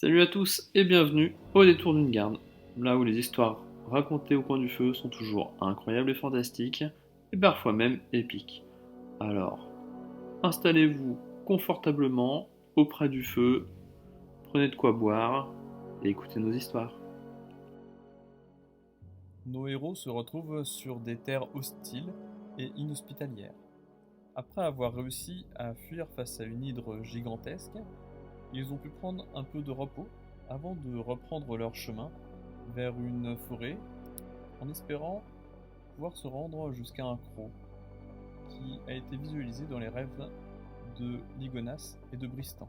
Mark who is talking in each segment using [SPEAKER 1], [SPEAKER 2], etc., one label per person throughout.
[SPEAKER 1] Salut à tous et bienvenue au détour d'une garde, là où les histoires racontées au coin du feu sont toujours incroyables et fantastiques, et parfois même épiques. Alors, installez-vous confortablement auprès du feu, prenez de quoi boire et écoutez nos histoires.
[SPEAKER 2] Nos héros se retrouvent sur des terres hostiles et inhospitalières. Après avoir réussi à fuir face à une hydre gigantesque, ils ont pu prendre un peu de repos avant de reprendre leur chemin vers une forêt en espérant pouvoir se rendre jusqu'à un croc qui a été visualisé dans les rêves de Ligonas et de Bristan.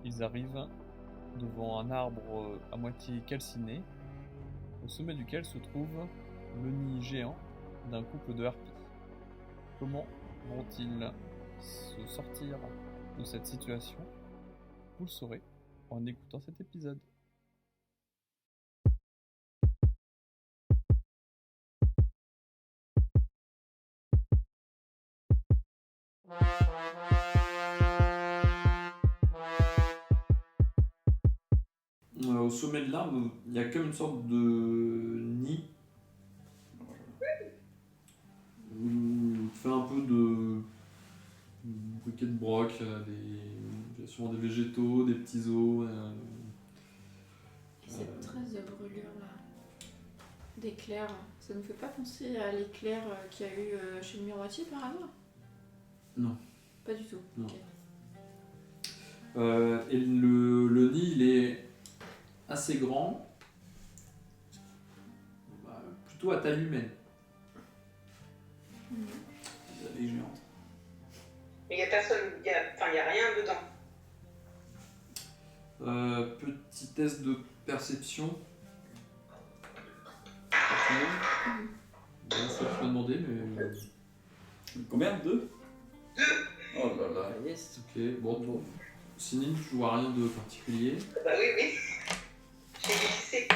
[SPEAKER 2] Ils arrivent devant un arbre à moitié calciné, au sommet duquel se trouve le nid géant d'un couple de harpies. Comment vont-ils se sortir de cette situation? Vous le saurez en écoutant cet épisode.
[SPEAKER 1] Au sommet de l'arbre, il y a comme une sorte de nid où il fait un peu de briquet de broc, il y a souvent des végétaux, des petits os.
[SPEAKER 3] Et cette trace de brûlure là, d'éclair, ça ne fait pas penser à l'éclair qu'il y a eu chez le miroitier par hasard?
[SPEAKER 1] Non.
[SPEAKER 3] Pas du tout.
[SPEAKER 1] Non.
[SPEAKER 3] Ok.
[SPEAKER 1] Et le nid, il est assez grand, plutôt à taille humaine.
[SPEAKER 4] Elle est géante.
[SPEAKER 5] Mais il n'y a personne, il y a rien dedans.
[SPEAKER 1] Petit test de perception. C'est ça que je m'ai demandé, mais.
[SPEAKER 4] Combien? Deux? Oh là là.
[SPEAKER 6] Yes.
[SPEAKER 1] Ok, bon. Sinon, tu vois rien de particulier.
[SPEAKER 5] Bah oui. J'ai glissé.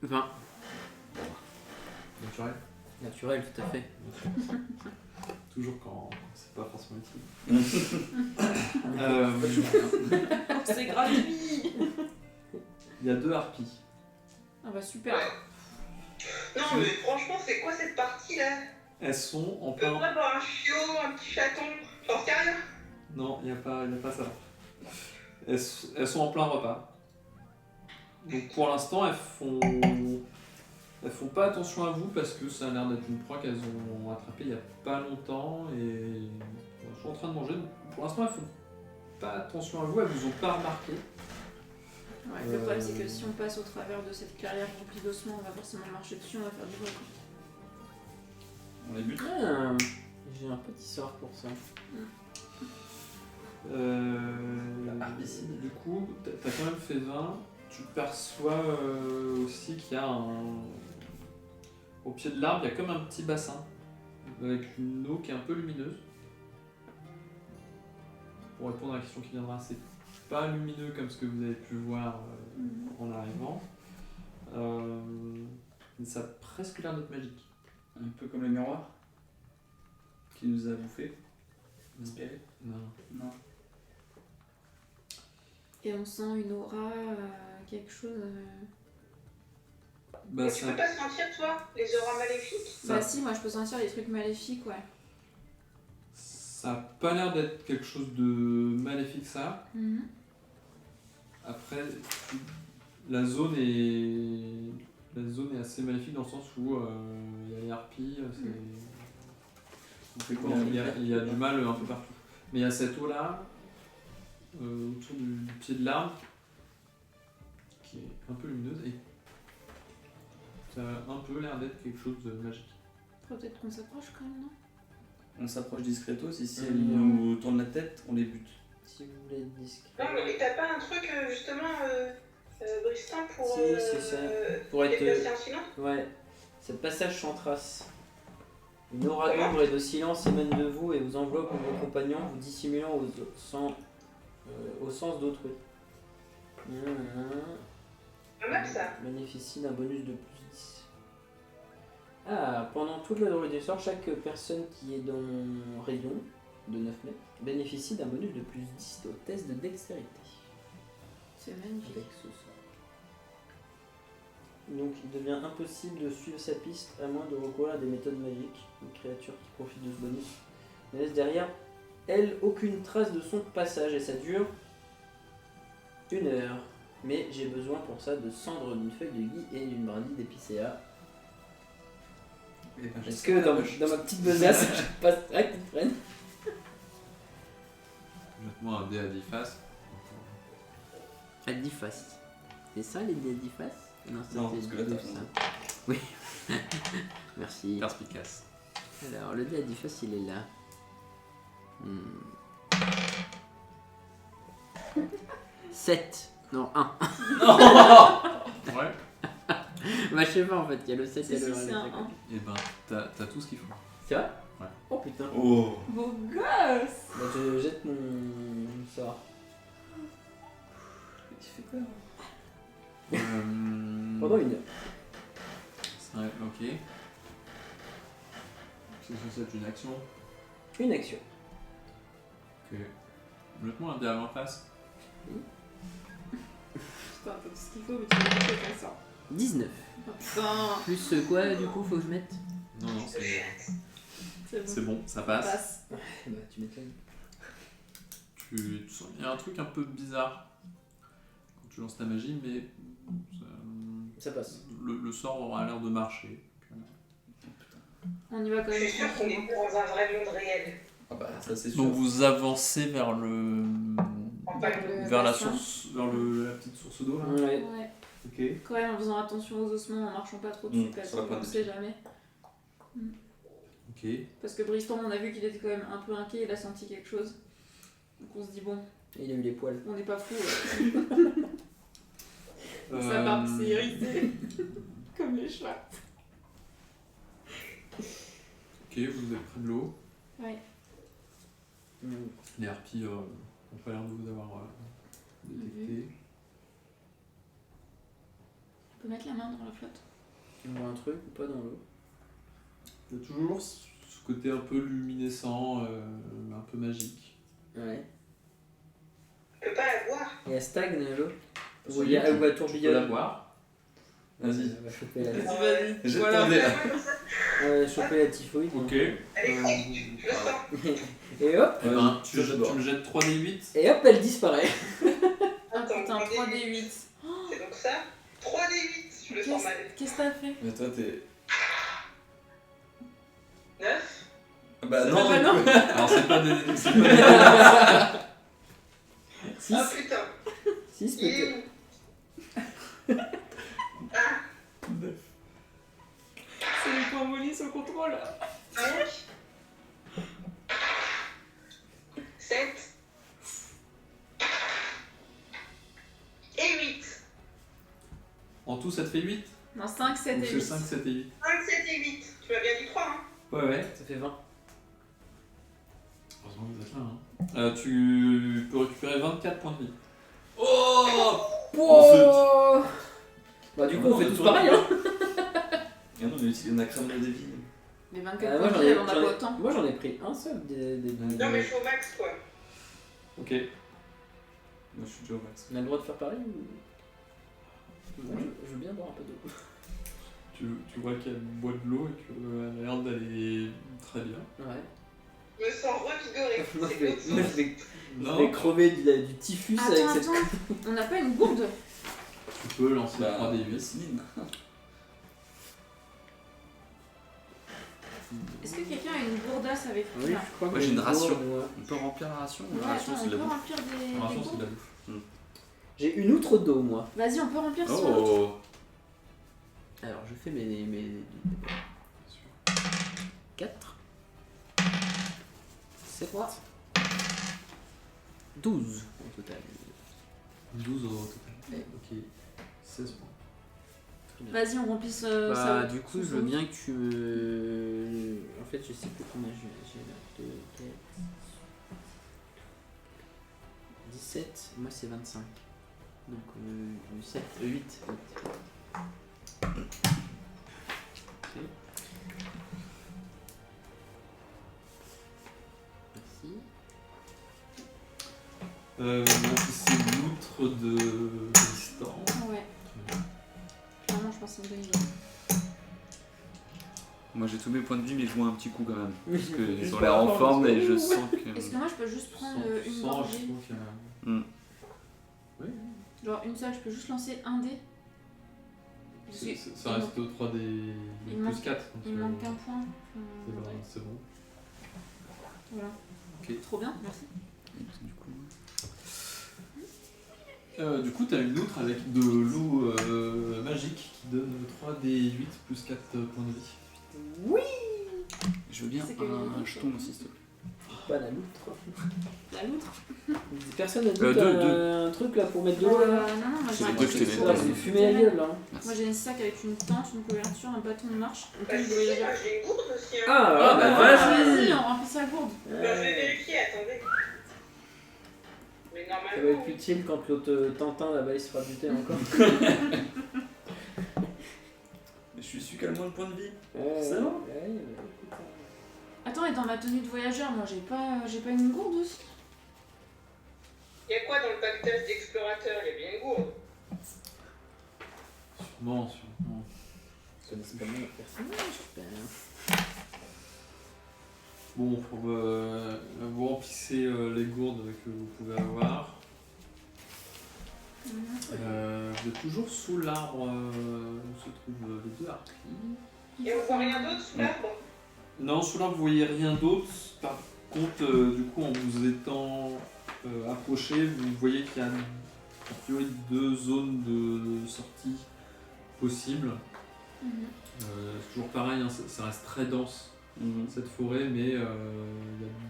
[SPEAKER 1] 20. Naturel.
[SPEAKER 6] Naturel, tout à fait.
[SPEAKER 1] Toujours quand c'est pas forcément utile.
[SPEAKER 3] C'est gratuit.
[SPEAKER 1] Il y a 2 harpies.
[SPEAKER 3] Ah bah super.
[SPEAKER 5] Non mais franchement, c'est quoi cette partie là?
[SPEAKER 1] Elles sont en
[SPEAKER 5] On peut
[SPEAKER 1] plein.
[SPEAKER 5] pas avoir un chiot, un petit chaton, j'en sais rien.
[SPEAKER 1] Non, il n'y a pas ça. Elles sont en plein repas. Donc pour l'instant, elles font pas attention à vous parce que ça a l'air d'être une proie qu'elles ont attrapée il n'y a pas longtemps et elles sont en train de manger. Donc pour l'instant, elles font pas attention à vous, elles vous ont pas remarqué.
[SPEAKER 3] Ouais, le problème c'est que si on passe au travers de cette clairière remplie d'ossements, on va forcément marcher dessus, on va faire du bruit.
[SPEAKER 4] On les bute.
[SPEAKER 6] Ah, j'ai un petit sort pour ça.
[SPEAKER 1] Du coup, t'as quand même fait 20. Tu perçois aussi qu'il y a au pied de l'arbre, il y a comme un petit bassin avec une eau qui est un peu lumineuse. Pour répondre à la question qui viendra, c'est pas lumineux comme ce que vous avez pu voir en arrivant. Mais ça a presque l'air d'être magique.
[SPEAKER 4] Un peu comme le miroir qui nous a bouffé. Espéré.
[SPEAKER 1] Non.
[SPEAKER 4] Non.
[SPEAKER 3] Et on sent une aura, quelque chose.
[SPEAKER 1] Bah,
[SPEAKER 5] Mais tu peux pas sentir toi, les auras maléfiques?
[SPEAKER 3] Bah si, moi je peux sentir des trucs maléfiques, ouais.
[SPEAKER 1] ça a pas l'air d'être quelque chose de maléfique ça. Après, la zone est assez maléfique dans le sens où il y a les harpies,
[SPEAKER 4] On fait quoi?
[SPEAKER 1] il y a du mal un peu partout. Mais il y a cette eau là, autour du pied de l'arbre, qui est un peu lumineuse et ça a un peu l'air d'être quelque chose de magique.
[SPEAKER 3] Faudrait peut-être qu'on s'approche quand même, non?
[SPEAKER 4] On s'approche discretos et si elle nous tourne la tête, on les bute.
[SPEAKER 6] Si vous voulez être discret.
[SPEAKER 5] Non mais t'as pas un truc justement, Bristan, pour
[SPEAKER 6] Si, c'est ça. Pour être.
[SPEAKER 5] déplacer un silence?
[SPEAKER 6] Ouais. C'est le passage sans trace. Une aura d'ombre et de silence émane de vous et vous enveloppe vos compagnons, vous dissimulant au sens d'autrui.
[SPEAKER 5] Pas mal ça.
[SPEAKER 6] Bénéficie d'un bonus de plus 10. Ah, pendant toute la durée du sort, chaque personne qui est dans mon rayon de 9 mètres bénéficie d'un bonus de plus 10 au test de dextérité.
[SPEAKER 3] C'est magnifique.
[SPEAKER 6] avec ce sort. Donc il devient impossible de suivre sa piste à moins de recourir à des méthodes magiques. Une créature qui profite de ce bonus ne laisse derrière elle aucune trace de son passage et ça dure 1 heure. Mais j'ai besoin pour ça de cendres d'une feuille de gui et d'une brindille d'épicéa.
[SPEAKER 4] Et ben,
[SPEAKER 6] Est-ce que dans ma petite besace, je passe à qu'ils prennent?
[SPEAKER 7] Jette-moi un dé à 10 faces.
[SPEAKER 6] À 10 faces. C'est ça les dés à 10 faces? Non,
[SPEAKER 4] Non, parce que là, t'as
[SPEAKER 6] ça. Oui. Merci.
[SPEAKER 7] Perspicace.
[SPEAKER 6] Alors, le dé à 10 faces, il est là. 7. Non, 1.
[SPEAKER 7] Ouais.
[SPEAKER 6] Bah, je sais pas en fait, il y a le 7
[SPEAKER 3] Si,
[SPEAKER 6] et le
[SPEAKER 3] si, c'est
[SPEAKER 6] 1.
[SPEAKER 3] un 1.
[SPEAKER 7] Et ben, t'as tout ce qu'il faut.
[SPEAKER 6] C'est vrai?
[SPEAKER 7] Ouais.
[SPEAKER 6] Oh putain.
[SPEAKER 4] Oh.
[SPEAKER 3] Beau gosse.
[SPEAKER 6] Bah, je jette mon sort.
[SPEAKER 4] Tu fais quoi?
[SPEAKER 6] Pendant 1 heure.
[SPEAKER 7] Ouais, ok. C'est une action.
[SPEAKER 6] Une action.
[SPEAKER 7] Ok. Jette-moi un dé à 20 faces.
[SPEAKER 3] Putain, t'as tout ce qu'il faut, mais tu vas pas faire ça.
[SPEAKER 6] 19.
[SPEAKER 3] Oh, putain,
[SPEAKER 6] Plus quoi du coup faut que je mette?
[SPEAKER 7] Non, non, c'est
[SPEAKER 3] c'est bon.
[SPEAKER 7] bon, ça passe.
[SPEAKER 3] Passe.
[SPEAKER 6] Bah, tu m'étonnes.
[SPEAKER 7] Tu sens, il y a un truc un peu bizarre quand tu lances ta magie, mais
[SPEAKER 6] Ça passe.
[SPEAKER 7] le sort a l'air de marcher.
[SPEAKER 3] On y va quand
[SPEAKER 5] Je
[SPEAKER 3] même
[SPEAKER 5] suis sûre qu'on
[SPEAKER 3] tranquille.
[SPEAKER 5] est dans un vrai monde réel.
[SPEAKER 4] Ah bah ça c'est sûr.
[SPEAKER 7] Donc vous avancez vers le
[SPEAKER 5] En pas le-
[SPEAKER 7] vers la
[SPEAKER 3] bassin.
[SPEAKER 7] source, vers la petite source d'eau là.
[SPEAKER 6] Ouais.
[SPEAKER 3] Ouais.
[SPEAKER 7] Ok.
[SPEAKER 3] Quand même en faisant attention aux ossements, en marchant pas trop dessus, parce
[SPEAKER 4] sur la
[SPEAKER 3] qu'on
[SPEAKER 4] pointe
[SPEAKER 3] ne
[SPEAKER 4] des
[SPEAKER 3] sait jamais.
[SPEAKER 7] Ok.
[SPEAKER 3] Parce que Briston, on a vu qu'il était quand même un peu inquiet, il a senti quelque chose. Donc on se dit, bon,
[SPEAKER 6] Il a eu les poils.
[SPEAKER 3] on n'est pas fou. Sa barbe s'est hérissée. Comme les chats.
[SPEAKER 7] Ok, vous êtes près de l'eau.
[SPEAKER 3] Ouais.
[SPEAKER 7] Les harpies n'ont pas l'air de vous avoir détecté.
[SPEAKER 3] On peut mettre la main dans la flotte.
[SPEAKER 6] On voit un truc ou pas dans l'eau?
[SPEAKER 7] Il y a toujours ce côté un peu luminescent, un peu magique.
[SPEAKER 6] Ouais.
[SPEAKER 5] Je peux pas la voir.
[SPEAKER 6] Et elle stagne l'eau? Ou
[SPEAKER 7] Oui,
[SPEAKER 6] il y a ou elle
[SPEAKER 7] Tu peux la
[SPEAKER 6] tourbillonne?
[SPEAKER 7] boire.
[SPEAKER 4] Vas-y.
[SPEAKER 6] Elle va choper la,
[SPEAKER 3] Vas-y,
[SPEAKER 4] Jette
[SPEAKER 3] voilà.
[SPEAKER 4] ton dé là.
[SPEAKER 6] elle va choper la typhoïde.
[SPEAKER 7] Ok.
[SPEAKER 5] Elle est critique, je le sens.
[SPEAKER 6] Et hop,
[SPEAKER 7] Eh ben, tu
[SPEAKER 4] Vas-y,
[SPEAKER 7] me jettes 3d8.
[SPEAKER 6] et hop, elle disparaît.
[SPEAKER 3] Ah putain, 3D8.
[SPEAKER 5] C'est donc ça. 3D8, je le sens mal.
[SPEAKER 3] Qu'est-ce que t'as fait?
[SPEAKER 4] Mais toi t'es.
[SPEAKER 5] 9.
[SPEAKER 4] Ah bah
[SPEAKER 3] Ah
[SPEAKER 4] non.
[SPEAKER 3] bah non.
[SPEAKER 7] Alors c'est pas des... C'est pas des...
[SPEAKER 6] 6,
[SPEAKER 5] Ah putain,
[SPEAKER 6] 6
[SPEAKER 5] il est
[SPEAKER 6] peut-être.
[SPEAKER 5] où? Ah,
[SPEAKER 3] C'est les points bonus au contrôle.
[SPEAKER 5] 5. 7. Et 8.
[SPEAKER 7] En tout, ça te fait 8.
[SPEAKER 3] Non, 5, 7
[SPEAKER 7] Donc
[SPEAKER 3] et
[SPEAKER 7] c'est
[SPEAKER 3] 8.
[SPEAKER 7] 5, 7 et 8.
[SPEAKER 5] 5, 7 et 8. Tu m'as bien dit 3, hein?
[SPEAKER 7] Ouais, ouais.
[SPEAKER 6] Ça fait 20.
[SPEAKER 7] Heureusement que vous êtes là. Hein. Tu peux récupérer 24 points de vie. Oh
[SPEAKER 6] Wow. Bah du coup on fait tous pareil hein.
[SPEAKER 4] Ah non mais on a cramé des vies.
[SPEAKER 3] Mais
[SPEAKER 6] Ah,
[SPEAKER 3] 24
[SPEAKER 6] moi,
[SPEAKER 3] points
[SPEAKER 6] j'en
[SPEAKER 3] de
[SPEAKER 6] ai-
[SPEAKER 3] vie, on en a
[SPEAKER 6] j'en ai-
[SPEAKER 3] pas autant.
[SPEAKER 6] Moi j'en ai pris un seul des
[SPEAKER 5] Non, mais je suis au max, quoi.
[SPEAKER 7] Ok.
[SPEAKER 4] Moi je suis déjà au max.
[SPEAKER 6] On a le droit de faire pareil ou... Moi je veux bien boire un peu d'eau.
[SPEAKER 7] Tu vois qu'elle boit de l'eau et qu'elle a l'air d'aller très bien.
[SPEAKER 6] Ouais.
[SPEAKER 5] Je me sens revigorée.
[SPEAKER 6] Moi
[SPEAKER 5] C'est
[SPEAKER 6] je vais,
[SPEAKER 5] l'autre
[SPEAKER 6] moi,
[SPEAKER 5] sens.
[SPEAKER 6] je vais
[SPEAKER 7] Non,
[SPEAKER 6] crever du typhus avec
[SPEAKER 3] Attends,
[SPEAKER 6] cette...
[SPEAKER 3] attends. On n'a pas une gourde?
[SPEAKER 7] tu peux lancer
[SPEAKER 4] Bah
[SPEAKER 7] 3d8.
[SPEAKER 4] Céline.
[SPEAKER 3] Est-ce que quelqu'un a une gourdasse avec lui
[SPEAKER 6] Oui,
[SPEAKER 3] là?
[SPEAKER 6] je crois que
[SPEAKER 4] Moi, j'ai une ration.
[SPEAKER 6] moi.
[SPEAKER 4] On peut remplir la ration.
[SPEAKER 3] Ouais,
[SPEAKER 4] La ration
[SPEAKER 3] attends,
[SPEAKER 4] c'est
[SPEAKER 3] on
[SPEAKER 4] de
[SPEAKER 3] peut
[SPEAKER 4] la bouffe.
[SPEAKER 3] remplir des
[SPEAKER 7] Attention, c'est de
[SPEAKER 3] gourdes.
[SPEAKER 7] la bouffe.
[SPEAKER 6] J'ai une outre d'eau moi.
[SPEAKER 3] Vas-y, on peut remplir sur l'autre.
[SPEAKER 4] Oh.
[SPEAKER 6] Alors je fais mes... 4 7 12 en total.
[SPEAKER 7] 12 au total.
[SPEAKER 6] Ouais.
[SPEAKER 7] Ok. 16 points.
[SPEAKER 3] Vas-y, on remplit ça.
[SPEAKER 6] Bah du coup je veux bien que tu me... En fait je sais plus combien j'ai là. 2, 4... 17, moi c'est 25. Donc 7, 8. Merci.
[SPEAKER 7] Donc c'est l'outre
[SPEAKER 1] de distance.
[SPEAKER 3] Ouais. Clairement, je pense que c'est une bonne idée.
[SPEAKER 8] Moi j'ai tous mes points de vie, mais je vois un petit coup quand même. Parce
[SPEAKER 6] Juste
[SPEAKER 8] qu'ils ont
[SPEAKER 6] pour
[SPEAKER 8] l'air
[SPEAKER 6] la
[SPEAKER 8] en
[SPEAKER 6] forme,
[SPEAKER 8] forme
[SPEAKER 6] parce
[SPEAKER 8] et
[SPEAKER 6] que-
[SPEAKER 8] je sens que.
[SPEAKER 3] Est-ce que moi, je peux juste prendre une
[SPEAKER 1] je
[SPEAKER 3] gorgée?
[SPEAKER 1] trouve qu'il y a-
[SPEAKER 8] Hmm.
[SPEAKER 1] Oui,
[SPEAKER 3] Genre une seule, je peux juste lancer un dé? Parce que
[SPEAKER 1] ça reste au 3D
[SPEAKER 3] il
[SPEAKER 1] plus
[SPEAKER 3] manque-
[SPEAKER 1] 4.
[SPEAKER 3] il manque qu'un point. Ouais.
[SPEAKER 1] C'est bon.
[SPEAKER 3] Voilà.
[SPEAKER 8] Ok.
[SPEAKER 3] Trop bien, merci.
[SPEAKER 8] Du coup.
[SPEAKER 1] Du coup, t'as une outre avec de l'eau magique qui donne 3D8 plus 4 points de vie.
[SPEAKER 8] Je veux bien
[SPEAKER 3] C'est que les
[SPEAKER 8] un
[SPEAKER 3] loutres,
[SPEAKER 8] jeton aussi, s'il te plaît.
[SPEAKER 6] Pas la loutre.
[SPEAKER 3] La loutre?
[SPEAKER 6] Personne n'a dit
[SPEAKER 8] deux.
[SPEAKER 6] un truc là pour mettre de l'eau là.
[SPEAKER 3] Non, non, moi
[SPEAKER 8] C'est
[SPEAKER 3] j'ai
[SPEAKER 8] les deux que je t'ai
[SPEAKER 6] Ça va
[SPEAKER 8] donné.
[SPEAKER 6] vous fumer la gueule là.
[SPEAKER 3] Moi j'ai un sac avec une tente, une couverture, un bâton de marche, une
[SPEAKER 5] Bah,
[SPEAKER 3] tenue de
[SPEAKER 5] si,
[SPEAKER 3] voyageur.
[SPEAKER 5] moi j'ai une gourde aussi. Hein.
[SPEAKER 6] Ah,
[SPEAKER 1] bah,
[SPEAKER 3] Vas-y, on remplit sa gourde.
[SPEAKER 5] Bah, je vais vérifier, attendez. Mais
[SPEAKER 6] Ça va
[SPEAKER 5] normalement.
[SPEAKER 6] être utile quand l'autre Tintin là-bas il se fera buter encore.
[SPEAKER 4] Mais je suis celui qui a le moins de points de vie.
[SPEAKER 6] C'est
[SPEAKER 4] bon.
[SPEAKER 3] Attends, et dans ma tenue de voyageur, moi j'ai pas une gourde aussi?
[SPEAKER 5] Y'a quoi dans le pactage d'explorateur? Y'a bien une gourde.
[SPEAKER 1] Sûrement.
[SPEAKER 6] C'est pas mon personnage.
[SPEAKER 1] Bon, vous remplissez les gourdes que vous pouvez avoir. Vous êtes toujours sous l'arbre où se trouvent les deux harpies.
[SPEAKER 5] Et on voit rien d'autre sous l'arbre?
[SPEAKER 1] Non, sous l'arbre, vous voyez rien d'autre. Par contre, du coup, en vous étant approché, vous voyez qu'il y a a priori 2 zones de sortie possibles. C'est toujours pareil, hein, ça reste très dense cette forêt, mais il y a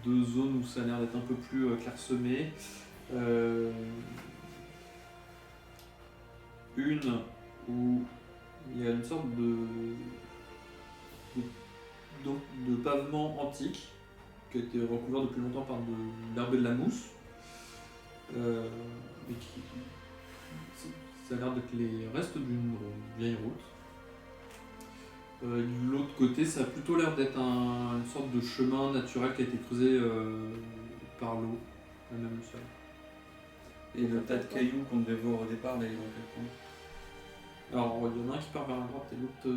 [SPEAKER 1] 2 zones où ça a l'air d'être un peu plus clairsemé. Une où il y a une sorte de pavement antique qui a été recouvert depuis longtemps par de l'herbe et de la mousse. Mais ça a l'air d'être les restes d'une vieille route. De l'autre côté, ça a plutôt l'air d'être une sorte de chemin naturel qui a été creusé par l'eau, la même sol.
[SPEAKER 4] Et le tas de cailloux qu'on devait voir au départ, là, il est dans quel coin?
[SPEAKER 1] Alors, il y en a un qui part vers la droite et l'autre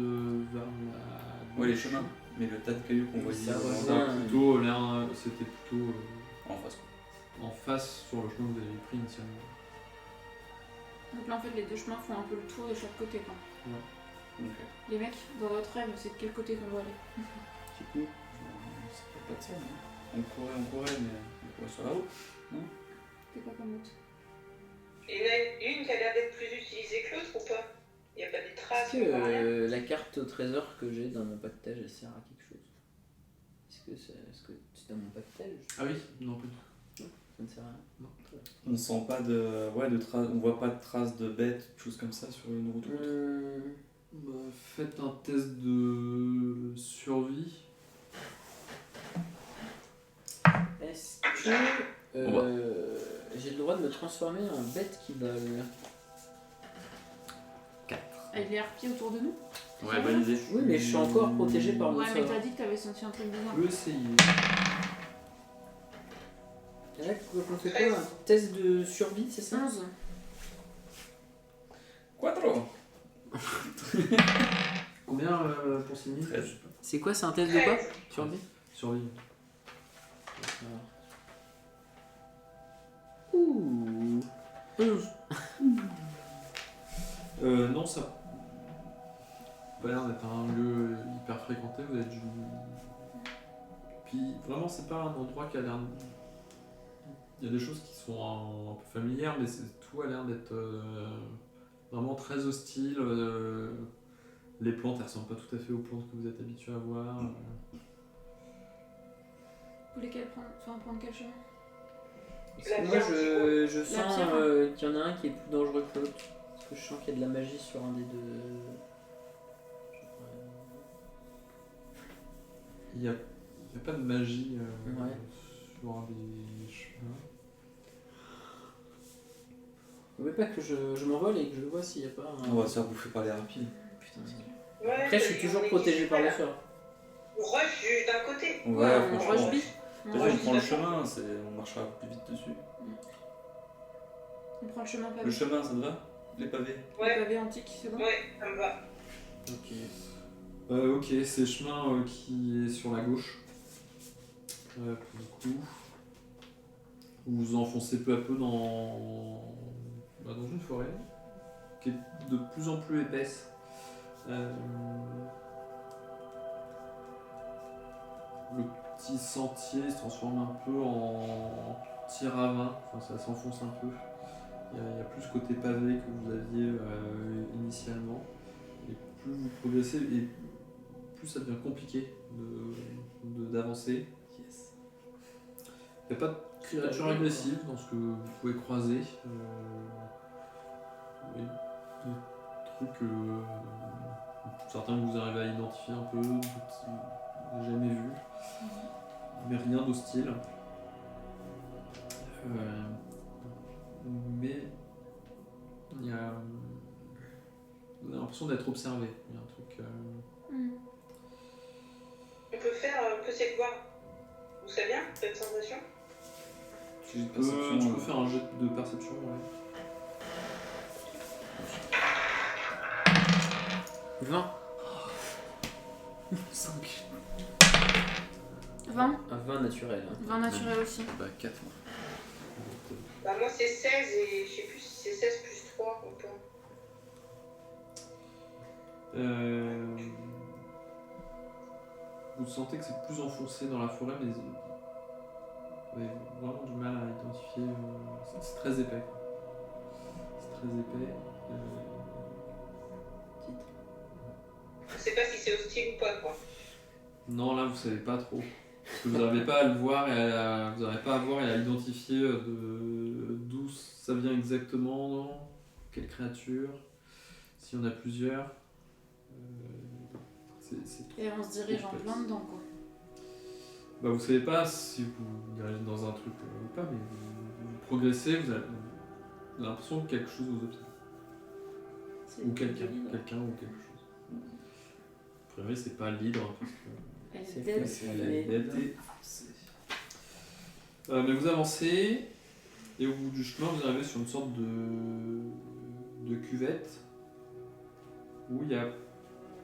[SPEAKER 1] vers la gauche.
[SPEAKER 4] Ouais, les chemins. Mais le tas de cailloux qu'on voyait
[SPEAKER 6] Ça
[SPEAKER 4] avant,
[SPEAKER 6] rejoint.
[SPEAKER 1] C'était plutôt
[SPEAKER 4] en face.
[SPEAKER 1] en face sur le chemin que vous avez pris initialement.
[SPEAKER 3] Donc là en fait les deux chemins font un peu le tour de chaque côté quoi.
[SPEAKER 4] Ok.
[SPEAKER 3] Les mecs, dans votre rêve, c'est de quel côté qu'on doit aller?
[SPEAKER 6] C'est cool.
[SPEAKER 4] Ça fait pas de ça, non? On courait, mais on courait sur la route.
[SPEAKER 3] C'est quoi comme route?
[SPEAKER 5] Et il y en a une qui a l'air d'être plus utilisée que l'autre ou pas? Y'a pas des traces,
[SPEAKER 6] Est-ce
[SPEAKER 5] on voit rien.
[SPEAKER 6] que la carte au trésor que j'ai dans mon pactage elle sert à quelque chose? Est-ce que c'est dans mon pactage?
[SPEAKER 1] Ah oui, non plus.
[SPEAKER 6] Ça ne sert à rien.
[SPEAKER 1] Non.
[SPEAKER 4] On sent pas de traces, on voit pas de traces de bêtes, de choses comme ça sur une route ou autre.
[SPEAKER 1] Bah, faites un test de survie.
[SPEAKER 6] Est-ce que j'ai le droit de me transformer en bête qui vole?
[SPEAKER 3] Avec les harpies autour de nous?
[SPEAKER 8] Ouais, bonne idée.
[SPEAKER 6] Oui, mais je suis encore protégé par mon
[SPEAKER 3] Ouais, mais
[SPEAKER 6] sort.
[SPEAKER 3] t'as dit que t'avais senti un truc bizarre.
[SPEAKER 1] Je peux essayer.
[SPEAKER 6] Et là, on fait quoi? Un test de survie, c'est ça?
[SPEAKER 3] 11.
[SPEAKER 4] Quattro!
[SPEAKER 1] Combien pour signer
[SPEAKER 4] 13.
[SPEAKER 6] C'est quoi? C'est un test de quoi?
[SPEAKER 5] 13.
[SPEAKER 6] Survie?
[SPEAKER 1] Survie.
[SPEAKER 6] Ouh. 11.
[SPEAKER 1] Non, ça n'a pas l'air d'être un lieu hyper fréquenté, vous êtes Puis vraiment, c'est pas un endroit qui a l'air. Il y a des choses qui sont un peu familières, mais tout a l'air d'être vraiment très hostile. Les plantes, elles ressemblent pas tout à fait aux plantes que vous êtes habitués à voir.
[SPEAKER 3] Vous voulez qu'elle prenne... Enfin, prendre quel chemin?
[SPEAKER 6] Parce que
[SPEAKER 5] La
[SPEAKER 6] moi,
[SPEAKER 5] pierre
[SPEAKER 6] je sens
[SPEAKER 3] pierre.
[SPEAKER 6] qu'il y en a un qui est plus dangereux que l'autre. Parce que je sens qu'il y a de la magie sur un des deux.
[SPEAKER 1] Il n'y a pas de magie
[SPEAKER 6] Ouais.
[SPEAKER 1] sur des chemins.
[SPEAKER 6] Vous voulez pas que je m'envole et que je vois s'il n'y a pas un.
[SPEAKER 4] On va se faire bouffer par les rapides.
[SPEAKER 6] Putain, c'est clair.
[SPEAKER 5] Ouais,
[SPEAKER 6] Après, je suis toujours protégé par le sort.
[SPEAKER 5] On rush juste d'un côté.
[SPEAKER 6] Ouais, on
[SPEAKER 5] franchement.
[SPEAKER 6] rush
[SPEAKER 3] bif.
[SPEAKER 4] Peut-être qu'on prend le chemin, on marchera plus vite dessus.
[SPEAKER 3] On prend le chemin pavé.
[SPEAKER 4] Le chemin, ça te va? Les pavés?
[SPEAKER 3] Le
[SPEAKER 5] Ouais,
[SPEAKER 3] pavé antique, c'est bon.
[SPEAKER 5] ouais, ça me va.
[SPEAKER 1] Ok, c'est le chemin qui est sur la gauche. Pour le coup, vous vous enfoncez peu à peu dans une forêt qui est de plus en plus épaisse. Le petit sentier se transforme un peu en petit ravin, enfin, ça s'enfonce un peu. Il y a plus ce côté pavé que vous aviez initialement. Et plus vous progressez, et plus ça devient compliqué d'avancer.
[SPEAKER 4] Yes.
[SPEAKER 1] Il n'y a pas de créatures agressives dans ce que vous pouvez croiser. Oui, des trucs, certains que vous arrivez à identifier un peu, d'autres que vous n'avez jamais vus, mais rien d'hostile. Mais il y a, vous avez l'impression d'être observé. Il y a un truc.
[SPEAKER 5] On peut essayer de voir. Vous savez bien cette sensation?
[SPEAKER 4] J'ai une
[SPEAKER 1] Tu
[SPEAKER 4] perception.
[SPEAKER 1] peux faire un jet de perception, ouais.
[SPEAKER 8] 20. 5.
[SPEAKER 3] 20.
[SPEAKER 6] Un 20 naturel. Hein.
[SPEAKER 3] 20 naturel aussi.
[SPEAKER 8] Bah 4 moi.
[SPEAKER 5] Bah moi c'est 16 et je sais plus si c'est 16 plus 3 ou pas.
[SPEAKER 1] Vous sentez que c'est plus enfoncé dans la forêt, mais vous avez vraiment du mal à identifier. C'est très épais. C'est très épais.
[SPEAKER 5] Je sais pas si c'est hostile ou pas quoi.
[SPEAKER 1] Non, là vous savez pas trop. Parce que vous n'arrivez pas à le voir et vous n'arrivez pas à voir et à identifier d'où ça vient exactement, quelle créature, s'il y en a plusieurs. C'est trop.
[SPEAKER 3] Et on se dirige en plein dedans, quoi.
[SPEAKER 1] Bah, vous savez pas si vous dirigez dans un truc ou pas, mais vous progressez, vous avez l'impression que quelque chose vous observe.
[SPEAKER 3] C'est
[SPEAKER 1] Ou quelqu'un,
[SPEAKER 3] joli, là.
[SPEAKER 1] quelqu'un ou quelque chose. A priori, c'est pas l'hydre parce que
[SPEAKER 3] Elle est
[SPEAKER 6] C'est
[SPEAKER 3] dead.
[SPEAKER 6] fait.
[SPEAKER 1] elle a été forcée. Mais vous avancez et au bout du chemin, vous arrivez sur une sorte de cuvette où il y a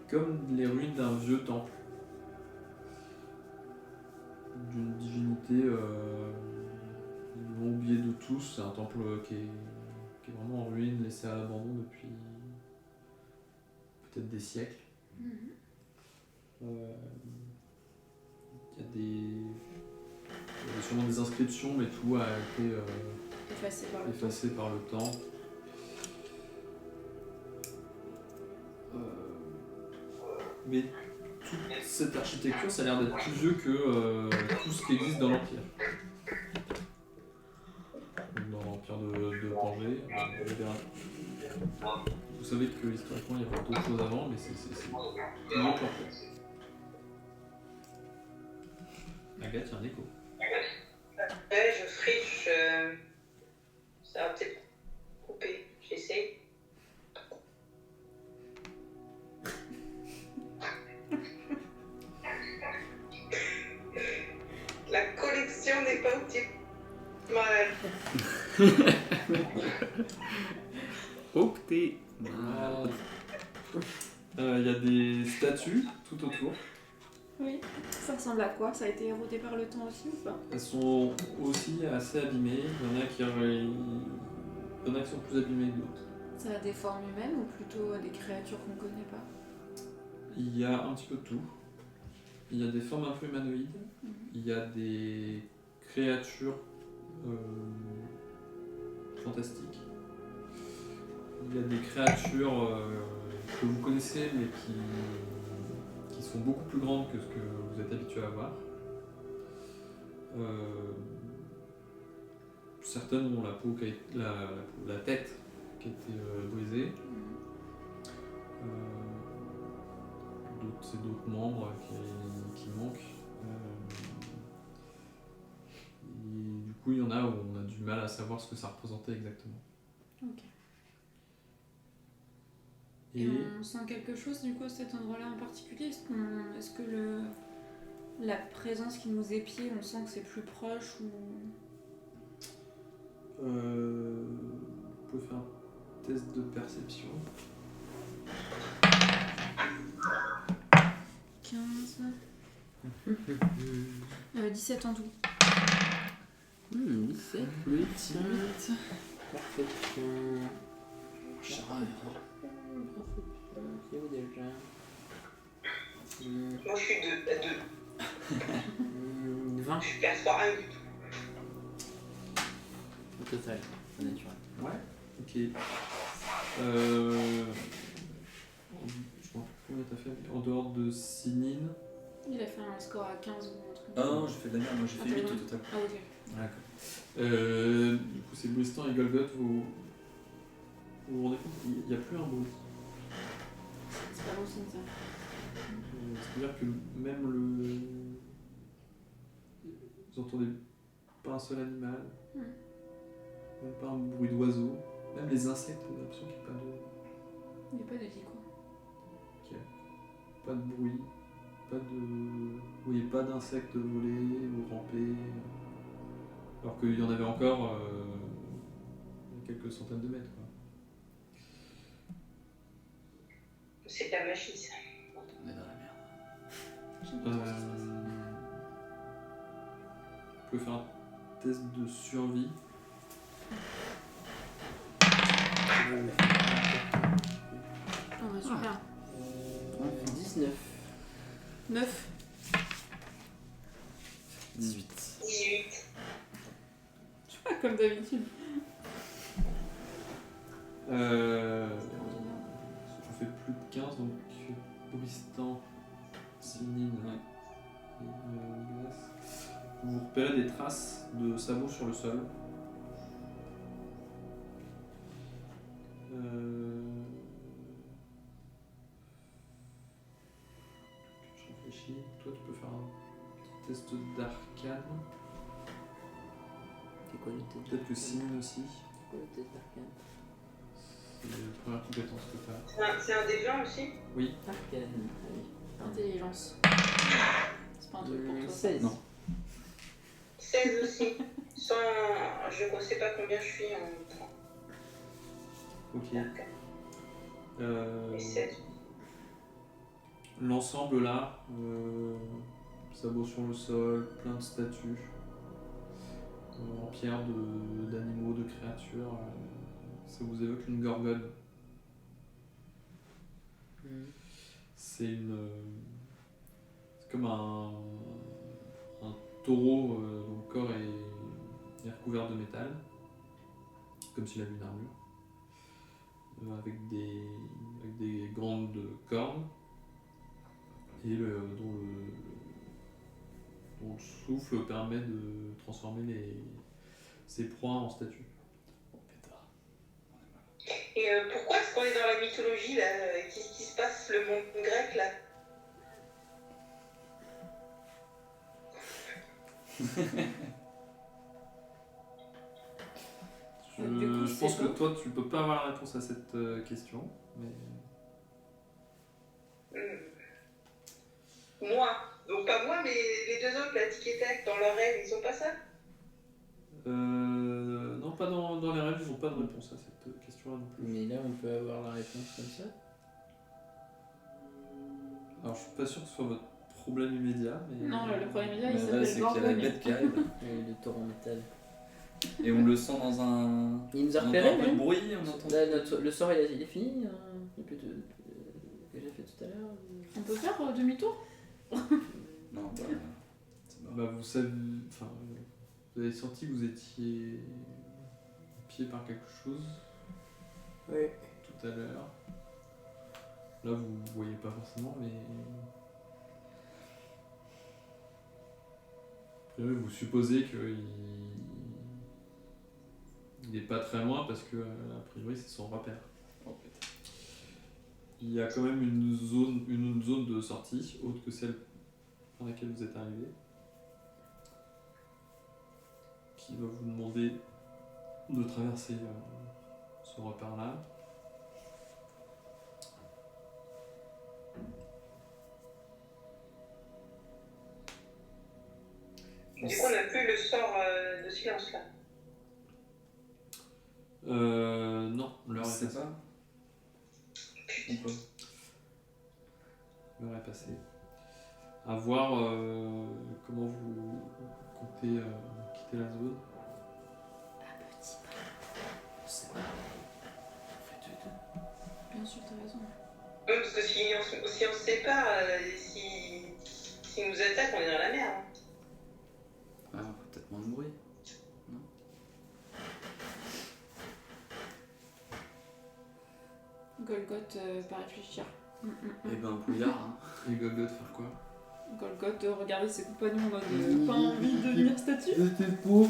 [SPEAKER 1] comme les ruines d'un vieux temple d'une divinité ils l'ont oublié de tous. C'est un temple qui est vraiment en ruine, laissé à l'abandon depuis peut-être des siècles. Il y a sûrement des inscriptions, mais tout a été
[SPEAKER 3] Effacé par le temps.
[SPEAKER 1] effacé par le temps. Mais toute cette architecture, ça a l'air d'être plus vieux que tout ce qui existe dans l'Empire. Dans l'Empire de Pangée. Vous savez que historiquement, il y avait d'autres choses avant, mais c'est mieux qu'en Agathe, il y a un écho.
[SPEAKER 5] Ouais, je friche. Ça va peut-être couper. J'essaye. La collection n'est pas optimale.
[SPEAKER 8] Opté.
[SPEAKER 1] Il y a des statues tout autour.
[SPEAKER 3] Oui. Ça ressemble à quoi? Ça a été érodé par le temps aussi ou pas?
[SPEAKER 1] Elles sont aussi assez abîmées. Il y en a qui sont plus abîmées que d'autres.
[SPEAKER 3] Ça a des formes humaines ou plutôt des créatures qu'on connaît pas?
[SPEAKER 1] Il y a un petit peu de tout. Il y a des formes un peu humanoïdes. Il y a des créatures fantastiques. Il y a des créatures que vous connaissez mais qui sont beaucoup plus grandes que ce que vous êtes habitué à voir. Certaines ont la peau la tête qui a été brisée. D'autres, c'est d'autres membres qui manquent. Et du coup, il y en a où on a du mal à savoir ce que ça représentait exactement.
[SPEAKER 3] Ok.
[SPEAKER 1] Et
[SPEAKER 3] Et on sent quelque chose du coup à cet endroit-là en particulier? Est-ce que la présence qui nous épie, on sent que c'est plus proche ou...
[SPEAKER 1] pouvez faire un test de perception.
[SPEAKER 3] 15. 17 en tout.
[SPEAKER 8] 17 plus 8.
[SPEAKER 6] Parfait.
[SPEAKER 8] Charade.
[SPEAKER 6] C'est où déjà
[SPEAKER 5] Moi, je suis 2.
[SPEAKER 6] 20
[SPEAKER 5] Je perds pas rien du tout.
[SPEAKER 8] Au total, au naturel.
[SPEAKER 1] Ouais. Ok. Je crois combien t'as fait en dehors de Sinine.
[SPEAKER 3] Il a fait un score à 15 ou un truc.
[SPEAKER 4] Ah non, j'ai fait de la merde, moi j'ai
[SPEAKER 3] Ah,
[SPEAKER 4] fait
[SPEAKER 3] t'as
[SPEAKER 4] 8
[SPEAKER 3] le
[SPEAKER 4] au
[SPEAKER 3] même.
[SPEAKER 4] total.
[SPEAKER 3] Ah, ok.
[SPEAKER 1] D'accord. Du coup, c'est Blistan et Golgoth, vous vous rendez compte qu'il n'y a plus un bruit.
[SPEAKER 3] C'est pas bon signe ça.
[SPEAKER 1] C'est-à-dire que même le. Vous entendez pas un seul animal, même pas un bruit d'oiseau, même les insectes, vous avez l'impression qu'il n'y a pas de.
[SPEAKER 3] Il n'y a pas de vie quoi.
[SPEAKER 1] Pas de bruit, pas de. Vous voyez pas d'insectes voler ou ramper. Alors qu'il y en avait encore quelques centaines de mètres. Quoi.
[SPEAKER 5] C'est de la magie, ça.
[SPEAKER 8] On est dans la merde.
[SPEAKER 3] J'aime pas trop ce qui se passe.
[SPEAKER 1] Vous pouvez faire un test de survie.
[SPEAKER 3] Oh bah super.
[SPEAKER 6] 19.
[SPEAKER 3] 9.
[SPEAKER 8] 18.
[SPEAKER 5] 18.
[SPEAKER 3] Je suis pas comme d'habitude.
[SPEAKER 1] Je fais plus de 15, donc Bristan, Sinine et Glace. Vous repérez des traces de sabots sur le sol. Je réfléchis. Toi, tu peux faire un petit test d'arcane.
[SPEAKER 6] C'est quoi le test
[SPEAKER 1] Peut-être que Sinine aussi.
[SPEAKER 6] C'est quoi le test d'arcane
[SPEAKER 1] C'est la première compétence que tu as.
[SPEAKER 5] C'est un des 20 aussi.
[SPEAKER 6] Arcane. Ah oui.
[SPEAKER 3] Intelligence. C'est pas un truc pour toi.
[SPEAKER 6] 16.
[SPEAKER 8] Non.
[SPEAKER 5] 16 aussi. Sans. Je ne sais pas combien je suis en points.
[SPEAKER 1] Ok.
[SPEAKER 5] Et 16.
[SPEAKER 1] L'ensemble là, sabots sur le sol, plein de statues en pierre d'animaux, de créatures. Ça vous évoque une gorgone. C'est c'est comme un taureau dont le corps est recouvert de métal, comme s'il avait une armure, avec des grandes cornes, et dont le souffle permet de transformer ses proies en statues.
[SPEAKER 8] Oh pétard.
[SPEAKER 5] Et pourquoi est-ce qu'on est dans la mythologie là Qu'est-ce qui se passe, le monde grec là?
[SPEAKER 3] Du coup,
[SPEAKER 1] Je
[SPEAKER 3] c'est
[SPEAKER 1] pense que
[SPEAKER 3] bon.
[SPEAKER 1] toi, tu peux pas avoir la réponse à cette question, mais
[SPEAKER 5] Moi. Donc pas moi, mais les deux autres, la tic et tac, dans leur rêve, ils ont pas ça?
[SPEAKER 1] non, pas dans les rêves, ils n'ont pas de réponse à cette question-là non plus.
[SPEAKER 6] Mais là, on peut avoir la réponse comme ça.
[SPEAKER 1] Alors, je suis pas sûr que ce soit votre problème immédiat, mais
[SPEAKER 3] Non, le premier média il
[SPEAKER 4] Mais là,
[SPEAKER 3] s'appelle
[SPEAKER 4] c'est qu'il y a la
[SPEAKER 3] Gorgone.
[SPEAKER 4] bête qui arrive.
[SPEAKER 6] Le taureau en métal.
[SPEAKER 4] Et on le sent dans un.
[SPEAKER 6] Il nous a
[SPEAKER 4] On entend
[SPEAKER 6] repéré,
[SPEAKER 4] un peu de
[SPEAKER 6] même.
[SPEAKER 4] bruit, on entend.
[SPEAKER 6] Là, le sort, il est fini. Il n'y a plus de. Que j'ai fait tout à l'heure.
[SPEAKER 3] On peut faire demi-tour?
[SPEAKER 4] Non, bah. C'est mort.
[SPEAKER 1] bah, vous savez, enfin, vous avez senti que vous étiez pied par quelque chose
[SPEAKER 6] Oui.
[SPEAKER 1] tout à l'heure. Là, vous voyez pas forcément, mais après, vous supposez qu'il n'est pas très loin parce que a priori c'est son repère.
[SPEAKER 8] Oh pétard.
[SPEAKER 1] Il y a quand même une zone de sortie autre que celle dans laquelle vous êtes arrivé, qui va vous demander de traverser ce repère-là.
[SPEAKER 5] Du coup, on n'a plus le sort de silence là.
[SPEAKER 4] ou pas?
[SPEAKER 1] L'heure est passée. À voir comment vous comptez quitter la zone.
[SPEAKER 8] On sait pas. On fait tous les deux.
[SPEAKER 3] Bien sûr, t'as raison.
[SPEAKER 5] Ouais, parce que si on se sépare, s'ils nous attaquent, on est dans la merde.
[SPEAKER 8] Ouais, on fait peut-être moins de bruit.
[SPEAKER 3] Golgoth va réfléchir.
[SPEAKER 8] Eh ben, Pouillard, hein.
[SPEAKER 1] Et Golgoth faire quoi?
[SPEAKER 3] Golgoth regarder ses compagnons en mode pas envie de devenir statue.
[SPEAKER 6] C'était pour.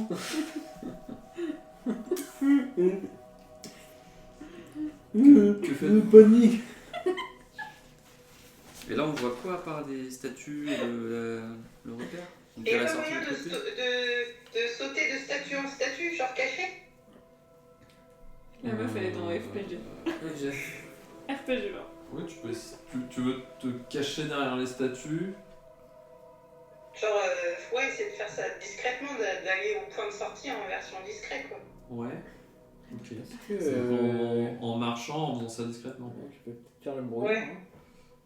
[SPEAKER 8] Que faites-vous?
[SPEAKER 6] Panique.
[SPEAKER 8] Et là, on voit quoi à part des statues et le repère? On
[SPEAKER 5] Et il
[SPEAKER 8] dirait
[SPEAKER 5] n'y a pas
[SPEAKER 8] sortir
[SPEAKER 5] moyen
[SPEAKER 8] de côté.
[SPEAKER 5] de sauter de statue en statue, genre caché?
[SPEAKER 3] La meuf, elle est dans FPG. RPG, là.
[SPEAKER 1] Oui, tu peux tu veux te cacher derrière les statues.
[SPEAKER 5] Genre, ouais, essayer de faire ça discrètement, d'aller au point de sortie en version discrète, quoi.
[SPEAKER 1] Ouais. Ok.
[SPEAKER 6] Que,
[SPEAKER 1] C'est en marchant, en faisant ça discrètement.
[SPEAKER 6] Je peux faire le bruit.
[SPEAKER 5] Ouais.
[SPEAKER 6] hein.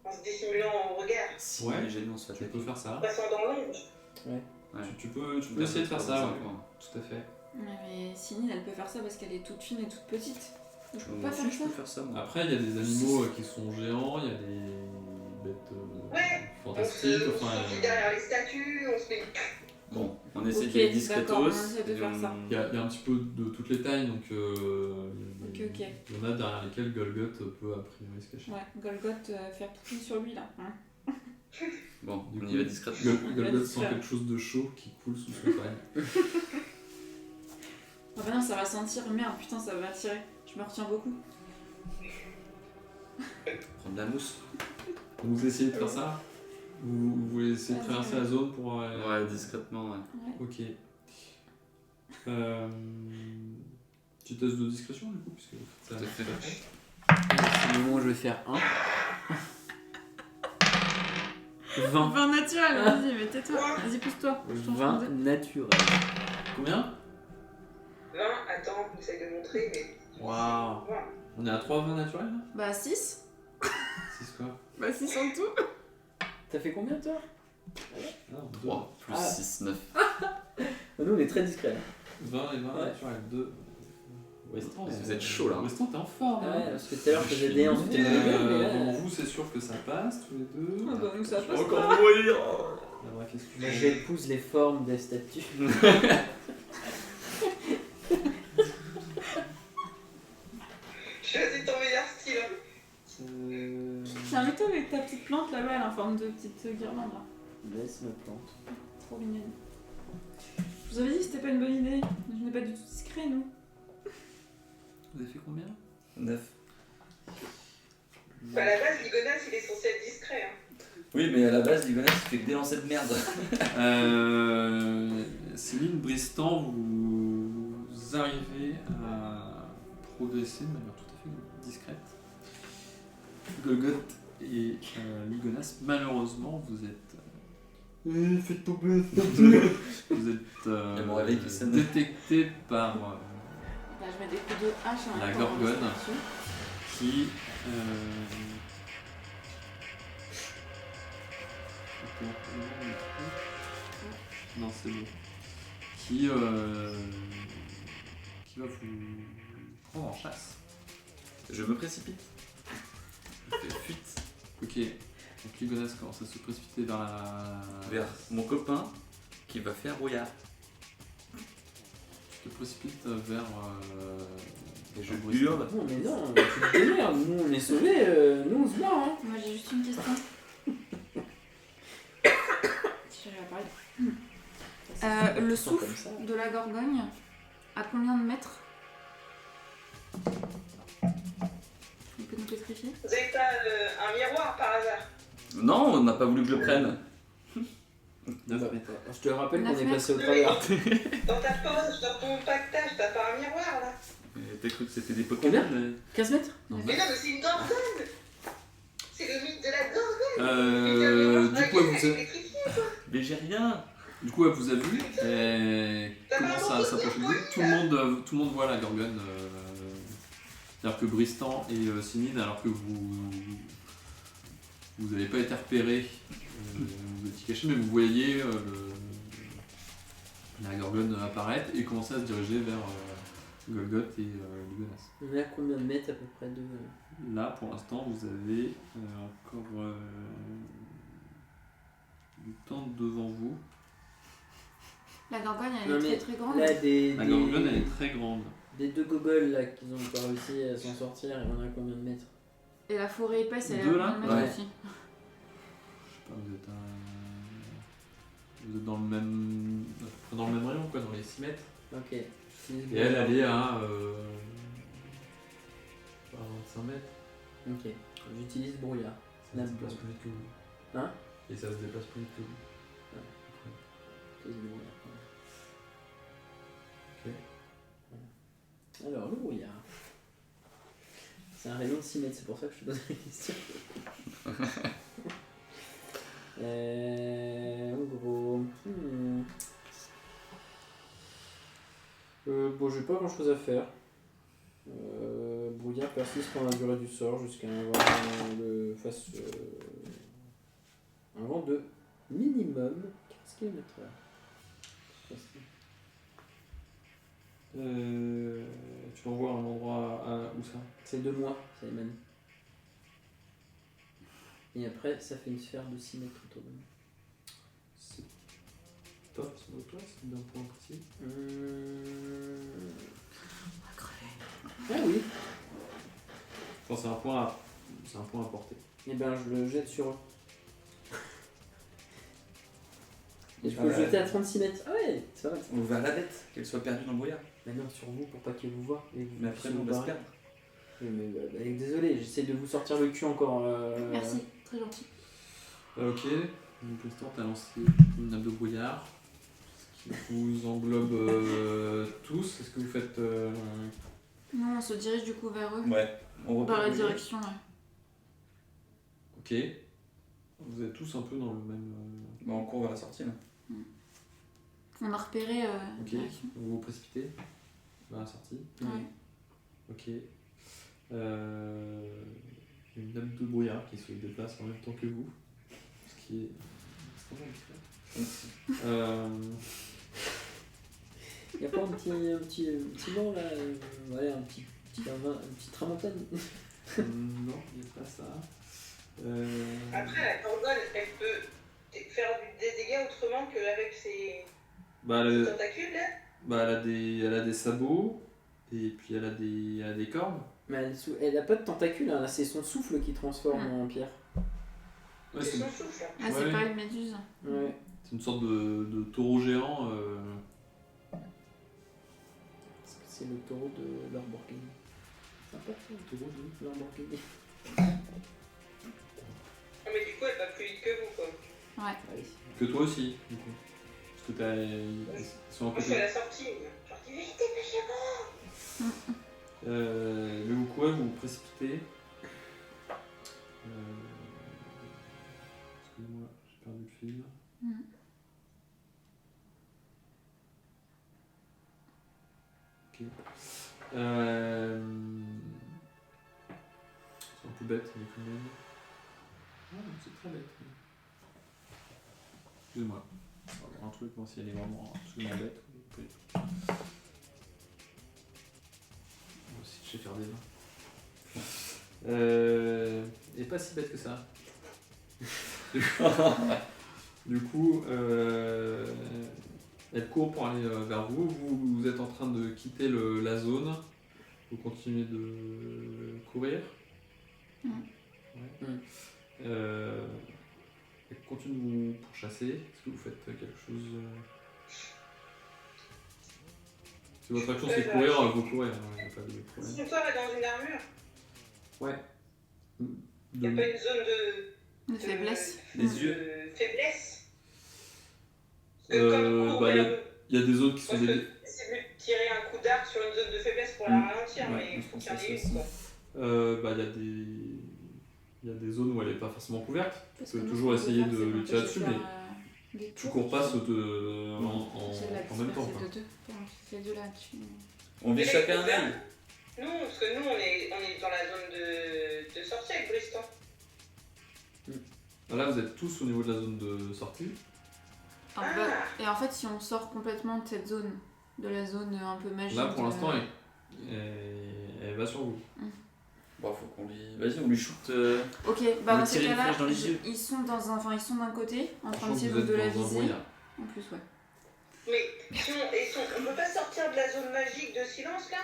[SPEAKER 5] En se dissimulant au regard,
[SPEAKER 8] Si
[SPEAKER 1] Ouais.
[SPEAKER 8] les génies, on se fait
[SPEAKER 1] Tu
[SPEAKER 8] attaquer.
[SPEAKER 1] peux faire ça.
[SPEAKER 5] en passant dans l'ombre.
[SPEAKER 8] Ouais.
[SPEAKER 1] Tu peux essayer de faire ça, ouais. Tout à fait.
[SPEAKER 3] Mais Cynil, elle peut faire ça parce qu'elle est toute fine et toute petite. Je peux
[SPEAKER 8] Moi
[SPEAKER 3] pas
[SPEAKER 8] aussi,
[SPEAKER 3] faire
[SPEAKER 8] je
[SPEAKER 3] ça.
[SPEAKER 8] peux faire ça, moi.
[SPEAKER 1] Après, il y a des animaux qui sont géants, il y a des bêtes
[SPEAKER 5] Ouais. On
[SPEAKER 1] fantastiques.
[SPEAKER 5] se
[SPEAKER 1] Enfin,
[SPEAKER 5] file derrière les statues, on se met.
[SPEAKER 8] Bon, on essaie
[SPEAKER 3] Ok,
[SPEAKER 8] d'y aller
[SPEAKER 3] d'accord,
[SPEAKER 8] discretos.
[SPEAKER 3] on essaie de faire ça.
[SPEAKER 1] il y a un petit peu de toutes les tailles, donc
[SPEAKER 3] Ok.
[SPEAKER 1] il y en a derrière lesquels Golgoth peut a priori se cacher.
[SPEAKER 3] Ouais, Golgoth faire pipi sur lui là. Hein.
[SPEAKER 8] Bon,
[SPEAKER 1] Du
[SPEAKER 8] on
[SPEAKER 1] coup,
[SPEAKER 8] y va discrètement.
[SPEAKER 1] Golgoth sent quelque chose de chaud qui coule sous son taille.
[SPEAKER 3] Ah bah non, ça va sentir. Merde, putain, ça va attirer. Je me retiens beaucoup.
[SPEAKER 8] Prendre de la mousse.
[SPEAKER 1] Donc vous essayez de faire ça vous voulez essayer de
[SPEAKER 3] Vas-y,
[SPEAKER 1] traverser
[SPEAKER 3] ouais.
[SPEAKER 1] la zone pour...
[SPEAKER 8] Ouais, discrètement, ouais.
[SPEAKER 3] Ouais.
[SPEAKER 1] Ok. Petit test de discrétion du coup, puisque ça
[SPEAKER 8] Tout à fait.
[SPEAKER 6] C'est le moment où je vais faire 1. 20.
[SPEAKER 3] 20 naturel, vas-y, mais tais-toi. Vas-y, pousse-toi. Je t'en
[SPEAKER 6] 20
[SPEAKER 3] fais un
[SPEAKER 6] naturel.
[SPEAKER 1] Combien?
[SPEAKER 5] 20, attends, j'essaie de montrer, mais.
[SPEAKER 1] Waouh.
[SPEAKER 5] Voilà.
[SPEAKER 1] On est à 3 20 naturels là?
[SPEAKER 3] Bah 6.
[SPEAKER 1] 6 quoi?
[SPEAKER 3] Bah 6 en tout.
[SPEAKER 6] T'as fait combien toi?
[SPEAKER 1] Non,
[SPEAKER 8] 3 plus
[SPEAKER 6] Ah.
[SPEAKER 8] 6, 9.
[SPEAKER 6] Nous on est très discrets.
[SPEAKER 1] 20 et 20
[SPEAKER 6] Ouais.
[SPEAKER 1] naturels, 2. Weston,
[SPEAKER 8] Vous êtes chaud, là.
[SPEAKER 1] Weston, t'es en forme.
[SPEAKER 6] Ouais,
[SPEAKER 1] hein.
[SPEAKER 6] parce que tout à l'heure je faisais des 1, c'était
[SPEAKER 1] Mais,
[SPEAKER 6] mauvais, mais là.
[SPEAKER 1] bon, vous, c'est sûr que ça passe tous les deux.
[SPEAKER 3] Ah bah nous ça passe
[SPEAKER 8] Encore
[SPEAKER 3] pas.
[SPEAKER 8] mourir.
[SPEAKER 1] La vraie question.
[SPEAKER 6] Moi j'épouse les formes des statues.
[SPEAKER 5] Choisis ton meilleur style. Hein.
[SPEAKER 3] Tiens, mets-toi avec ta petite plante là-bas, elle est en forme de petite guirlande là.
[SPEAKER 6] Laisse ma plante.
[SPEAKER 3] Trop mignonne. Je vous avais dit que c'était pas une bonne idée. Je n'ai pas du tout discret, nous.
[SPEAKER 1] Vous avez fait combien?
[SPEAKER 8] 9.
[SPEAKER 5] Bah, à la base, Ligonas, il est censé être discret. Hein.
[SPEAKER 8] Oui, mais à la base, Ligonas, il fait que des lancers de merde.
[SPEAKER 1] Céline Bristan, vous arrivez à progresser de manière tout à fait discrète. Golgoth et Ligonas, malheureusement, vous êtes.
[SPEAKER 6] Faites tomber
[SPEAKER 1] Vous êtes
[SPEAKER 8] Il y a mon réveil qui sonne.
[SPEAKER 1] détecté par
[SPEAKER 3] Bah, je mets des coups de hache en
[SPEAKER 1] La
[SPEAKER 3] même temps dans
[SPEAKER 1] gorgone.
[SPEAKER 3] la statue.
[SPEAKER 1] qui. Non, c'est bon. Qui va vous prendre en chasse.
[SPEAKER 8] Je me précipite. Je fais fuite
[SPEAKER 1] Ok. Donc Ligonas commence à se précipiter
[SPEAKER 8] vers mon copain qui va faire rouillard.
[SPEAKER 1] Tu te précipites vers.
[SPEAKER 8] Et je
[SPEAKER 1] Bristan.
[SPEAKER 8] hurle.
[SPEAKER 6] Non mais non, tu te démerdes, nous on est sauvés, nous on se barre hein.
[SPEAKER 3] Moi j'ai juste une question. J'arrive à parler. Le
[SPEAKER 6] Sans
[SPEAKER 3] souffle
[SPEAKER 6] comme ça.
[SPEAKER 3] de la Gorgogne, à combien de mètres? Tu peux nous pétrifier?
[SPEAKER 5] Vous avez pas un miroir par hasard?
[SPEAKER 8] Non, on n'a pas voulu que je le prenne.
[SPEAKER 6] Je te rappelle qu'on
[SPEAKER 3] 9
[SPEAKER 6] est passé au
[SPEAKER 5] mètres.
[SPEAKER 6] travers.
[SPEAKER 5] Dans ta poche, dans ton pactage, t'as pas un miroir là?
[SPEAKER 8] Mais t'as cru que c'était des
[SPEAKER 6] Combien
[SPEAKER 8] Pokémon?
[SPEAKER 6] 15 mètres?
[SPEAKER 5] Mais non, mais c'est une gorgone! C'est le mythe de la gorgone!
[SPEAKER 1] Du coup, elle vous a,
[SPEAKER 8] Mais j'ai rien.
[SPEAKER 1] du coup, elle vous a vu et commence à s'approcher de vous. Tout le monde voit la gorgone
[SPEAKER 7] C'est-à-dire que Bristan et Sinine, alors que vous n'avez pas été repérés, vous étiez cachés, mais vous voyez la Gorgone apparaître et commencer à se diriger vers Golgoth et Ligonas.
[SPEAKER 6] On est à combien de mètres à peu près de...
[SPEAKER 7] Là, pour l'instant, vous avez encore du temps devant vous.
[SPEAKER 3] La gorgone, elle
[SPEAKER 6] Non,
[SPEAKER 3] est
[SPEAKER 6] mais
[SPEAKER 3] très très grande.
[SPEAKER 6] Là,
[SPEAKER 7] La Gorgone, elle est très grande.
[SPEAKER 6] des deux gogoles là qui ont pas réussi à s'en sortir, et on a combien de mètres?
[SPEAKER 3] Et la forêt épaisse, elle est
[SPEAKER 1] Deux,
[SPEAKER 3] à
[SPEAKER 1] là
[SPEAKER 3] combien de mètres
[SPEAKER 6] Ouais.
[SPEAKER 3] aussi?
[SPEAKER 7] Je sais pas, vous êtes dans le même rayon, quoi, dans les 6 mètres.
[SPEAKER 6] Ok.
[SPEAKER 7] Et elle est à 25 mètres.
[SPEAKER 6] Ok. J'utilise brouillard.
[SPEAKER 7] Ça se
[SPEAKER 6] Snap
[SPEAKER 7] déplace plus vite que vous.
[SPEAKER 6] Hein?
[SPEAKER 7] Et ça se déplace plus vite que vous.
[SPEAKER 6] J'utilise le brouillard.
[SPEAKER 7] Ok.
[SPEAKER 6] Voilà. Alors, le brouillard. C'est un rayon de 6 mètres, c'est pour ça que je te pose la question. En gros. Bon, j'ai pas grand chose à faire. Brouillard persiste pendant la durée du sort jusqu'à un vent de face. Un vent de minimum 15 km/h.
[SPEAKER 1] Tu l'envoies à un endroit où ça?
[SPEAKER 6] C'est de moi, ça émane. Et après, ça fait une sphère de 6 mètres autour de moi.
[SPEAKER 1] C'est top, ça doit toi, c'est d'un point précis.
[SPEAKER 3] On va crever.
[SPEAKER 6] Ah oui.
[SPEAKER 1] Enfin, c'est un point à porter.
[SPEAKER 6] Et ben, je le jette sur eux. Et je
[SPEAKER 8] Ah
[SPEAKER 6] peux le
[SPEAKER 8] ouais.
[SPEAKER 6] jeter à 36 mètres. Ah ouais, c'est pas mal.
[SPEAKER 8] On va à la bête, qu'elle soit perdue dans le brouillard.
[SPEAKER 6] Mais non, sur vous pour pas qu'elle vous voie. Et vous
[SPEAKER 8] Mais après,
[SPEAKER 6] puissiez
[SPEAKER 8] on
[SPEAKER 6] vous
[SPEAKER 8] va se
[SPEAKER 6] barrer.
[SPEAKER 8] perdre.
[SPEAKER 6] Oui, mais désolé, j'essaie de vous sortir le cul encore.
[SPEAKER 3] Merci, très gentil.
[SPEAKER 7] Ok. Donc, Tristan, t'as lancé une nappe de brouillard. Ce qui vous englobe tous. Est-ce que vous faites.
[SPEAKER 3] Non, on se dirige du coup vers eux.
[SPEAKER 8] Ouais, on
[SPEAKER 3] Dans
[SPEAKER 8] repère
[SPEAKER 3] la
[SPEAKER 8] le brouillard.
[SPEAKER 3] direction, ouais.
[SPEAKER 7] Ok. Vous êtes tous un peu dans le même.
[SPEAKER 8] Bah, on court vers la sortie là.
[SPEAKER 3] On a repéré
[SPEAKER 7] Ok.
[SPEAKER 3] direction.
[SPEAKER 7] Vous vous précipitez vers la sortie.
[SPEAKER 3] Ouais.
[SPEAKER 7] Ok. Une nappe de brouillard qui se déplace en même temps que vous. Ce qui est extrêmement discret.
[SPEAKER 6] Y'a pas un petit vent là ouais, un petit tramontane.
[SPEAKER 7] Non, il n'y a pas ça.
[SPEAKER 5] Après, la gorgone, elle peut faire des dégâts autrement qu'avec ses
[SPEAKER 7] Bah,
[SPEAKER 5] tentacules là.
[SPEAKER 7] elle a des sabots et puis elle a des cornes.
[SPEAKER 6] Mais elle a pas de tentacules, hein, c'est son souffle qui transforme en pierre.
[SPEAKER 7] Ouais,
[SPEAKER 5] C'est
[SPEAKER 7] c'est
[SPEAKER 5] son souffle.
[SPEAKER 3] Ah, c'est
[SPEAKER 7] Ouais.
[SPEAKER 3] pas une méduse.
[SPEAKER 6] Ouais.
[SPEAKER 7] c'est une sorte de taureau géant.
[SPEAKER 6] Parce que c'est le taureau de Lamborghini. C'est important, le taureau de Lamborghini.
[SPEAKER 5] Ah, mais du coup, elle va plus vite que vous, quoi.
[SPEAKER 3] Ouais.
[SPEAKER 6] Allez.
[SPEAKER 7] Que toi aussi, du coup. Parce que ils sont à
[SPEAKER 5] Moi, je suis
[SPEAKER 7] côté.
[SPEAKER 5] à la sortie. Je leur dis vite, dépêchez-vous.
[SPEAKER 7] Mais vous courez, vous vous précipitez. Excusez-moi, j'ai perdu le fil. Ok. C'est un peu bête, mais quand même. Ah, c'est très bête. Excusez-moi. On va voir un truc, voir si elle est vraiment absolument bête. Moi aussi, je sais faire des mains. Et pas si bête que ça. Du coup, elle court pour aller vers vous. Vous êtes en train de quitter la zone. Vous continuez de courir.
[SPEAKER 3] Mm.
[SPEAKER 7] Ouais. Elle continue de vous pourchasser. Est-ce que vous faites quelque chose Si votre action c'est courir, vous courez. Il n'y a pas de problème.
[SPEAKER 5] Son corps est dans une armure.
[SPEAKER 7] Ouais.
[SPEAKER 5] Il n'y a pas une zone
[SPEAKER 3] De faiblesse.
[SPEAKER 8] Les yeux.
[SPEAKER 5] de faiblesse. Parce que comme il court,
[SPEAKER 7] Il y a des zones qui sont
[SPEAKER 5] moi, je
[SPEAKER 7] des.
[SPEAKER 5] peux essayer de tirer un coup d'arc sur une zone de faiblesse pour la ralentir,
[SPEAKER 7] Ouais,
[SPEAKER 5] mais il
[SPEAKER 7] je
[SPEAKER 5] faut
[SPEAKER 7] pense
[SPEAKER 5] qu'il y en
[SPEAKER 7] que
[SPEAKER 5] ait
[SPEAKER 7] c'est
[SPEAKER 5] une,
[SPEAKER 7] ça.
[SPEAKER 5] quoi.
[SPEAKER 7] Il y a des zones où elle n'est pas forcément couverte.
[SPEAKER 3] Parce
[SPEAKER 7] Tu peux
[SPEAKER 3] que nous,
[SPEAKER 7] toujours
[SPEAKER 3] ce qu'on peut
[SPEAKER 7] essayer
[SPEAKER 3] faire,
[SPEAKER 7] de
[SPEAKER 3] c'est
[SPEAKER 7] lui tirer
[SPEAKER 3] m'empêcher
[SPEAKER 7] dessus,
[SPEAKER 3] de
[SPEAKER 7] mais
[SPEAKER 3] faire, des
[SPEAKER 7] tu
[SPEAKER 3] tours.
[SPEAKER 7] cours pas en
[SPEAKER 3] C'est de la
[SPEAKER 7] même temps.
[SPEAKER 3] disperser
[SPEAKER 7] Quoi.
[SPEAKER 3] de deux. Pour en faire deux là-dessus.
[SPEAKER 8] On vit chacun un œil.
[SPEAKER 5] Non, parce que nous, on est dans la zone de sortie avec Bristan.
[SPEAKER 7] Là, vous êtes tous au niveau de la zone de sortie.
[SPEAKER 3] Ah, bah, et en fait, si on sort complètement de cette zone, de la zone un peu magique.
[SPEAKER 7] Là, pour l'instant, elle va sur vous.
[SPEAKER 8] Bon, faut qu'on lui. Vas-y, on lui shoot.
[SPEAKER 3] Ok,
[SPEAKER 8] On
[SPEAKER 3] bah
[SPEAKER 8] va
[SPEAKER 3] dans ces
[SPEAKER 8] tirer une
[SPEAKER 3] cas-là,
[SPEAKER 8] flèche dans les yeux.
[SPEAKER 3] ils sont d'un côté, en train
[SPEAKER 7] Sachant que
[SPEAKER 3] d'essayer
[SPEAKER 7] vous êtes
[SPEAKER 3] de la
[SPEAKER 7] dans un
[SPEAKER 3] viser.
[SPEAKER 7] brouillard.
[SPEAKER 3] En plus, ouais.
[SPEAKER 5] Mais si on peut pas sortir de la zone magique de silence là?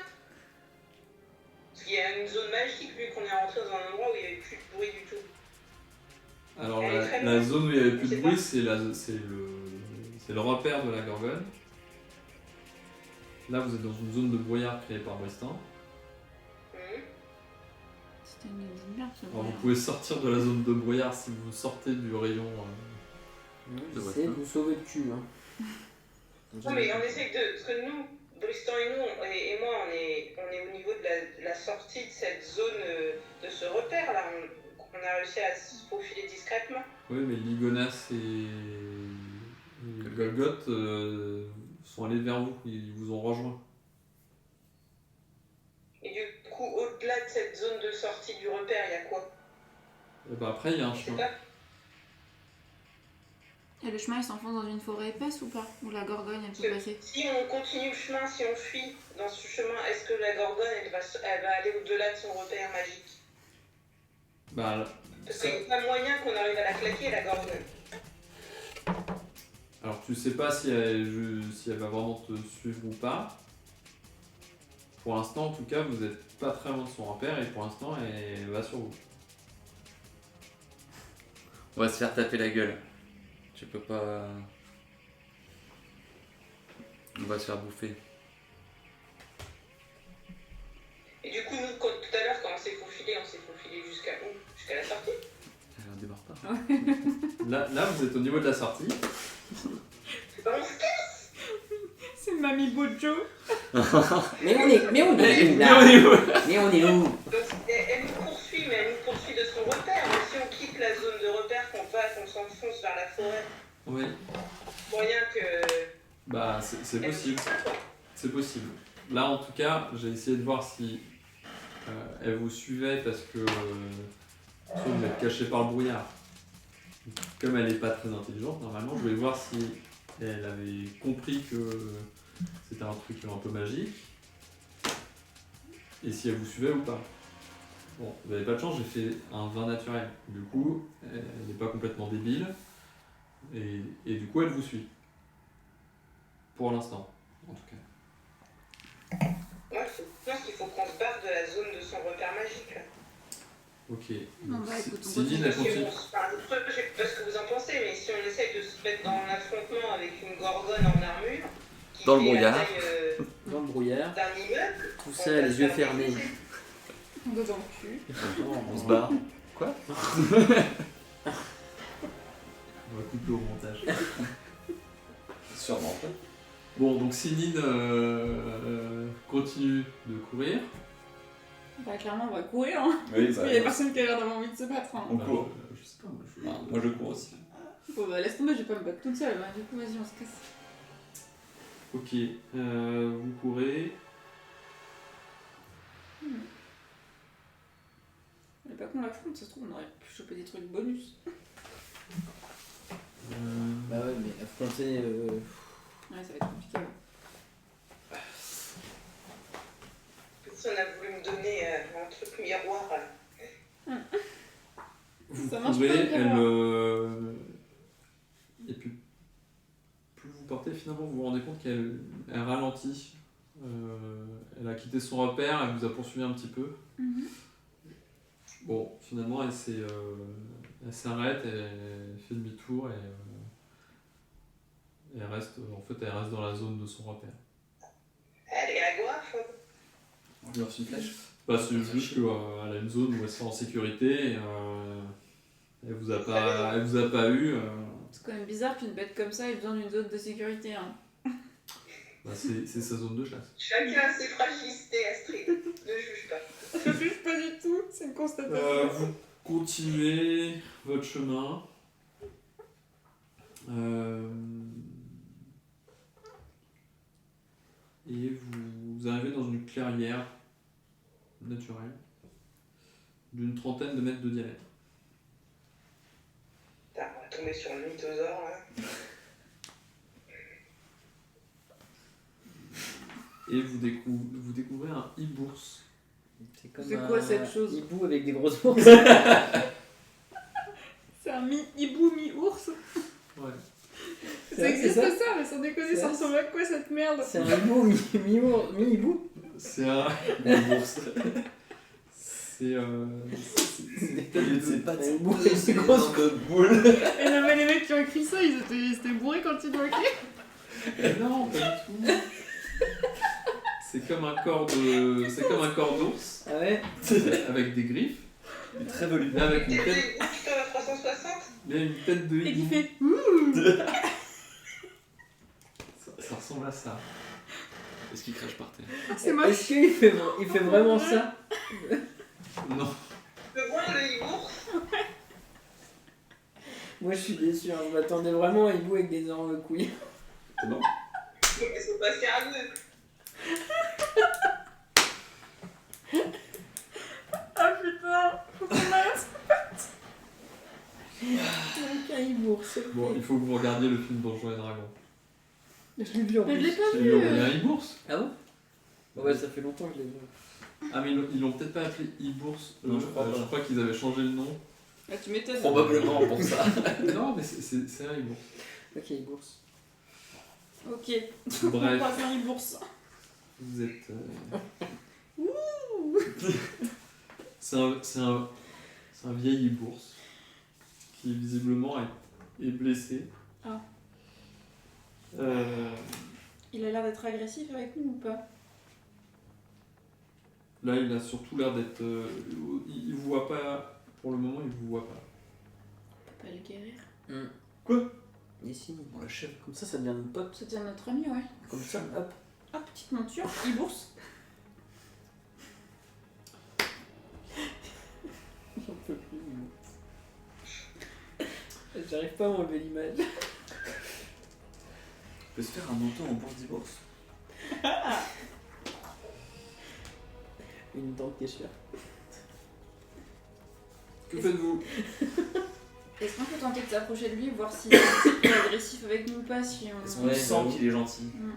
[SPEAKER 5] Parce qu'il y a une zone magique vu qu'on est rentré dans un endroit où il n'y avait plus de bruit du tout.
[SPEAKER 7] Alors,
[SPEAKER 5] Elle est très
[SPEAKER 7] la
[SPEAKER 5] loin.
[SPEAKER 7] zone où il n'y avait plus
[SPEAKER 5] Je
[SPEAKER 7] de
[SPEAKER 5] sais
[SPEAKER 7] bruit,
[SPEAKER 5] pas.
[SPEAKER 7] c'est le repère de la Gorgone. Là, vous êtes dans une zone de brouillard créée par Bristan.
[SPEAKER 3] C'était une lumière, ce
[SPEAKER 7] Alors, vous
[SPEAKER 3] brouillard.
[SPEAKER 7] pouvez sortir de la zone de brouillard si vous sortez du rayon.
[SPEAKER 6] J'essaie de vous sauver le cul. Hein.
[SPEAKER 5] Non mais on essaye de... Parce que nous, Bristan et nous, et moi, on est au niveau de la sortie de cette zone, de ce repère là. On a réussi à se faufiler discrètement.
[SPEAKER 7] Oui, mais Ligonas et Golgoth sont allés vers vous, ils vous ont rejoint.
[SPEAKER 5] Et du coup, au-delà de cette zone de sortie du repère, il y a quoi?
[SPEAKER 7] Et ben après, il y a un
[SPEAKER 5] Je sais
[SPEAKER 7] chemin.
[SPEAKER 5] pas.
[SPEAKER 3] Et le chemin, il s'enfonce dans une forêt épaisse ou pas? Où la gorgogne, elle peut
[SPEAKER 5] Parce que
[SPEAKER 3] passer?
[SPEAKER 5] si on continue le chemin, si on fuit dans ce chemin, est-ce que la Gorgone, elle va aller au-delà de son repère magique?
[SPEAKER 7] Bah,
[SPEAKER 5] Parce qu'il n'y a pas moyen qu'on arrive à la claquer, la Gorgone.
[SPEAKER 7] alors tu sais pas si elle va vraiment te suivre ou pas. Pour l'instant, en tout cas, vous n'êtes pas très loin de son repère et pour l'instant, elle va sur vous.
[SPEAKER 8] On va se faire taper la gueule. Tu peux pas. On va se faire bouffer.
[SPEAKER 5] Et du coup, nous, tout à l'heure, quand on s'est faufilé jusqu'à où? Jusqu'à la sortie?
[SPEAKER 8] On démarre pas.
[SPEAKER 7] Là, vous êtes au niveau de la sortie.
[SPEAKER 5] Bah, on se casse.
[SPEAKER 3] C'est Mamie Bojo.
[SPEAKER 6] Mais on est où là? Mais on est où?
[SPEAKER 5] Donc, elle nous poursuit, mais elle nous poursuit de son repère. Mais si on quitte la zone de repère, qu'on s'enfonce vers la forêt,
[SPEAKER 7] Oui.
[SPEAKER 5] moyen que...
[SPEAKER 7] Bah, c'est
[SPEAKER 5] elle
[SPEAKER 7] possible.
[SPEAKER 5] nous suive, quoi.
[SPEAKER 7] C'est possible. Là, en tout cas, j'ai essayé de voir si elle vous suivait parce que soit vous êtes caché par le brouillard. Comme elle n'est pas très intelligente, normalement, je voulais voir si elle avait compris que c'était un truc un peu magique et si elle vous suivait ou pas. Bon, vous n'avez pas de chance, j'ai fait un vin naturel. Du coup, elle n'est pas complètement débile et du coup, elle vous suit. Pour l'instant, en tout cas.
[SPEAKER 5] Moi, je pense qu'il faut qu'on se barre de la zone de son repère magique. Là.
[SPEAKER 7] Ok.
[SPEAKER 3] Non, bah, écoute, on
[SPEAKER 7] Céline, elle
[SPEAKER 5] Si
[SPEAKER 7] continue.
[SPEAKER 5] je sais pas ce que vous en pensez, mais si on essaye de se mettre dans l'affrontement avec une gorgone en armure, qui
[SPEAKER 8] Dans le
[SPEAKER 5] fait
[SPEAKER 8] brouillard.
[SPEAKER 5] la taille
[SPEAKER 6] Dans le brouillard,
[SPEAKER 5] d'un immeuble,
[SPEAKER 6] tout
[SPEAKER 5] on
[SPEAKER 6] ça,
[SPEAKER 5] va
[SPEAKER 6] les
[SPEAKER 5] se
[SPEAKER 6] yeux
[SPEAKER 5] faire
[SPEAKER 6] fermés.
[SPEAKER 5] défoncer.
[SPEAKER 3] On doit dans le cul.
[SPEAKER 8] On se barre.
[SPEAKER 7] On va couper au montage.
[SPEAKER 8] Sûrement pas.
[SPEAKER 7] Bon, donc Céline continue de courir.
[SPEAKER 3] Bah, clairement, on va courir, hein.
[SPEAKER 8] Oui,
[SPEAKER 3] Parce qu'il y a personne qui a l'air d'avoir envie de se battre, hein.
[SPEAKER 8] On court.
[SPEAKER 7] Je sais pas, moi,
[SPEAKER 8] Moi je cours aussi.
[SPEAKER 3] Bon, bah, laisse tomber, je vais pas me battre toute seule. Bah, du coup, vas-y, on se casse.
[SPEAKER 7] Ok, vous courez.
[SPEAKER 3] Mais pas qu'on l'affronte, ça se trouve, on aurait pu choper des trucs bonus.
[SPEAKER 6] Bah ouais, mais affronter.
[SPEAKER 3] Ouais, ça va être compliqué. Ouais.
[SPEAKER 5] Si on a voulu me donner un truc miroir.
[SPEAKER 7] Vous
[SPEAKER 3] Ça marche
[SPEAKER 7] courez,
[SPEAKER 3] pas, le
[SPEAKER 7] elle. Et puis, plus vous partez, finalement, vous vous rendez compte qu'elle ralentit. Elle a quitté son repère, elle vous a poursuivi un petit peu. Bon, finalement, elle s'arrête, elle fait demi-tour et elle reste dans la zone de son repère.
[SPEAKER 5] Elle est à goiffe.
[SPEAKER 8] On lui lance une flèche.
[SPEAKER 7] Bah, c'est juste qu'elle a une zone où elle se sent en sécurité et elle vous a pas eu.
[SPEAKER 3] C'est quand même bizarre qu'une bête comme ça ait besoin d'une zone de sécurité, hein.
[SPEAKER 7] Bah, c'est sa zone de chasse.
[SPEAKER 5] Chacun a ses fragilités, Astrid. Ne juge pas.
[SPEAKER 3] Je juge pas du tout, c'est une constatation.
[SPEAKER 7] Vous continuez votre chemin. Et vous arrivez dans une clairière naturel d'une 30aine de mètres de diamètre.
[SPEAKER 5] Putain, on va tomber sur le mythosaure là.
[SPEAKER 7] Et vous découvrez un e-bourse.
[SPEAKER 6] C'est comme
[SPEAKER 3] C'est quoi
[SPEAKER 6] un
[SPEAKER 3] cette chose
[SPEAKER 6] hibou avec des grosses bourses.
[SPEAKER 3] C'est un mi-hibou, mi-ours.
[SPEAKER 7] Ouais.
[SPEAKER 3] Ça existe
[SPEAKER 6] ça
[SPEAKER 3] ça, mais sans déconner,
[SPEAKER 6] C'est
[SPEAKER 3] ça
[SPEAKER 6] ça.
[SPEAKER 3] ressemble à quoi cette merde?
[SPEAKER 6] C'est un hibou, mi-hibou.
[SPEAKER 7] C'est un.
[SPEAKER 4] bourse.
[SPEAKER 7] C'est.
[SPEAKER 4] C'est pas
[SPEAKER 6] Un hibou avec des grosses
[SPEAKER 4] boule.
[SPEAKER 3] Et non, mais les mecs qui ont écrit ça, ils étaient bourrés quand ils l'ont écrit.
[SPEAKER 7] Non, pas du tout. C'est comme un corps d'ours
[SPEAKER 6] Ah ouais.
[SPEAKER 7] avec des griffes,
[SPEAKER 4] Très volumineux.
[SPEAKER 7] mais avec une
[SPEAKER 5] T'es
[SPEAKER 7] tête,
[SPEAKER 5] des bouches à 360?
[SPEAKER 7] mais une tête de
[SPEAKER 3] Et qui
[SPEAKER 7] hibou.
[SPEAKER 3] fait
[SPEAKER 7] Ça ressemble à ça.
[SPEAKER 8] Est-ce qu'il crache par terre?
[SPEAKER 3] Ah, c'est moche.
[SPEAKER 6] Est-ce qu'il fait vraiment ça?
[SPEAKER 7] Non.
[SPEAKER 5] Le voir le hibours?
[SPEAKER 6] Moi je suis déçu, hein. Je m'attendais vraiment à un hibou avec des énormes couilles.
[SPEAKER 4] C'est bon.
[SPEAKER 5] C'est pas sérieux.
[SPEAKER 3] Ah putain, faut qu'on arrête.
[SPEAKER 6] Avec un hibou, c'est
[SPEAKER 7] Bon, il faut que vous regardiez le film Donjons et Dragons.
[SPEAKER 6] Je l'ai vu en
[SPEAKER 3] Mais je l'ai
[SPEAKER 6] plus.
[SPEAKER 3] pas
[SPEAKER 7] Il
[SPEAKER 3] vu.
[SPEAKER 7] y a un e-bourse.
[SPEAKER 6] Ah bon? Ouais, ça fait longtemps que je l'ai vu.
[SPEAKER 7] Ah, mais ils l'ont peut-être pas appelé e-bourse.
[SPEAKER 4] Non, je crois pas.
[SPEAKER 7] Je crois qu'ils avaient changé le nom.
[SPEAKER 3] Ah, tu m'étonnes.
[SPEAKER 4] Probablement pour ça.
[SPEAKER 7] Non, mais c'est un e-bourse.
[SPEAKER 6] Ok, bourse.
[SPEAKER 3] Ok.
[SPEAKER 7] Bref.
[SPEAKER 3] On passe un bourse.
[SPEAKER 7] Vous êtes. C'est un vieil e-bourse qui visiblement est blessé.
[SPEAKER 3] Ah.
[SPEAKER 7] Euh,
[SPEAKER 3] Il a l'air d'être agressif avec nous ou pas?
[SPEAKER 7] Là, il a surtout l'air d'être. Il vous voit pas. Pour le moment, il vous voit pas.
[SPEAKER 3] On peut pas le guérir.
[SPEAKER 6] Ici,
[SPEAKER 4] On l'achève.
[SPEAKER 6] comme ça devient notre pote.
[SPEAKER 3] Ça devient notre ami, ouais.
[SPEAKER 6] Comme ça, hop.
[SPEAKER 3] Ah, petite monture, e-bourse.
[SPEAKER 6] J'en peux plus. J'arrive pas à m'enlever l'image.
[SPEAKER 4] On peut se faire un manteau en bourse d'e-bourse.
[SPEAKER 6] Une dent qui est chère.
[SPEAKER 7] Que faites-vous?
[SPEAKER 3] Est-ce qu'on peut tenter de s'approcher de lui, voir s'il est un petit peu agressif avec nous ou pas, si on...
[SPEAKER 4] Est-ce qu'on
[SPEAKER 6] Ouais,
[SPEAKER 4] sent
[SPEAKER 6] bah oui.
[SPEAKER 4] qu'il est gentil?
[SPEAKER 3] Mm.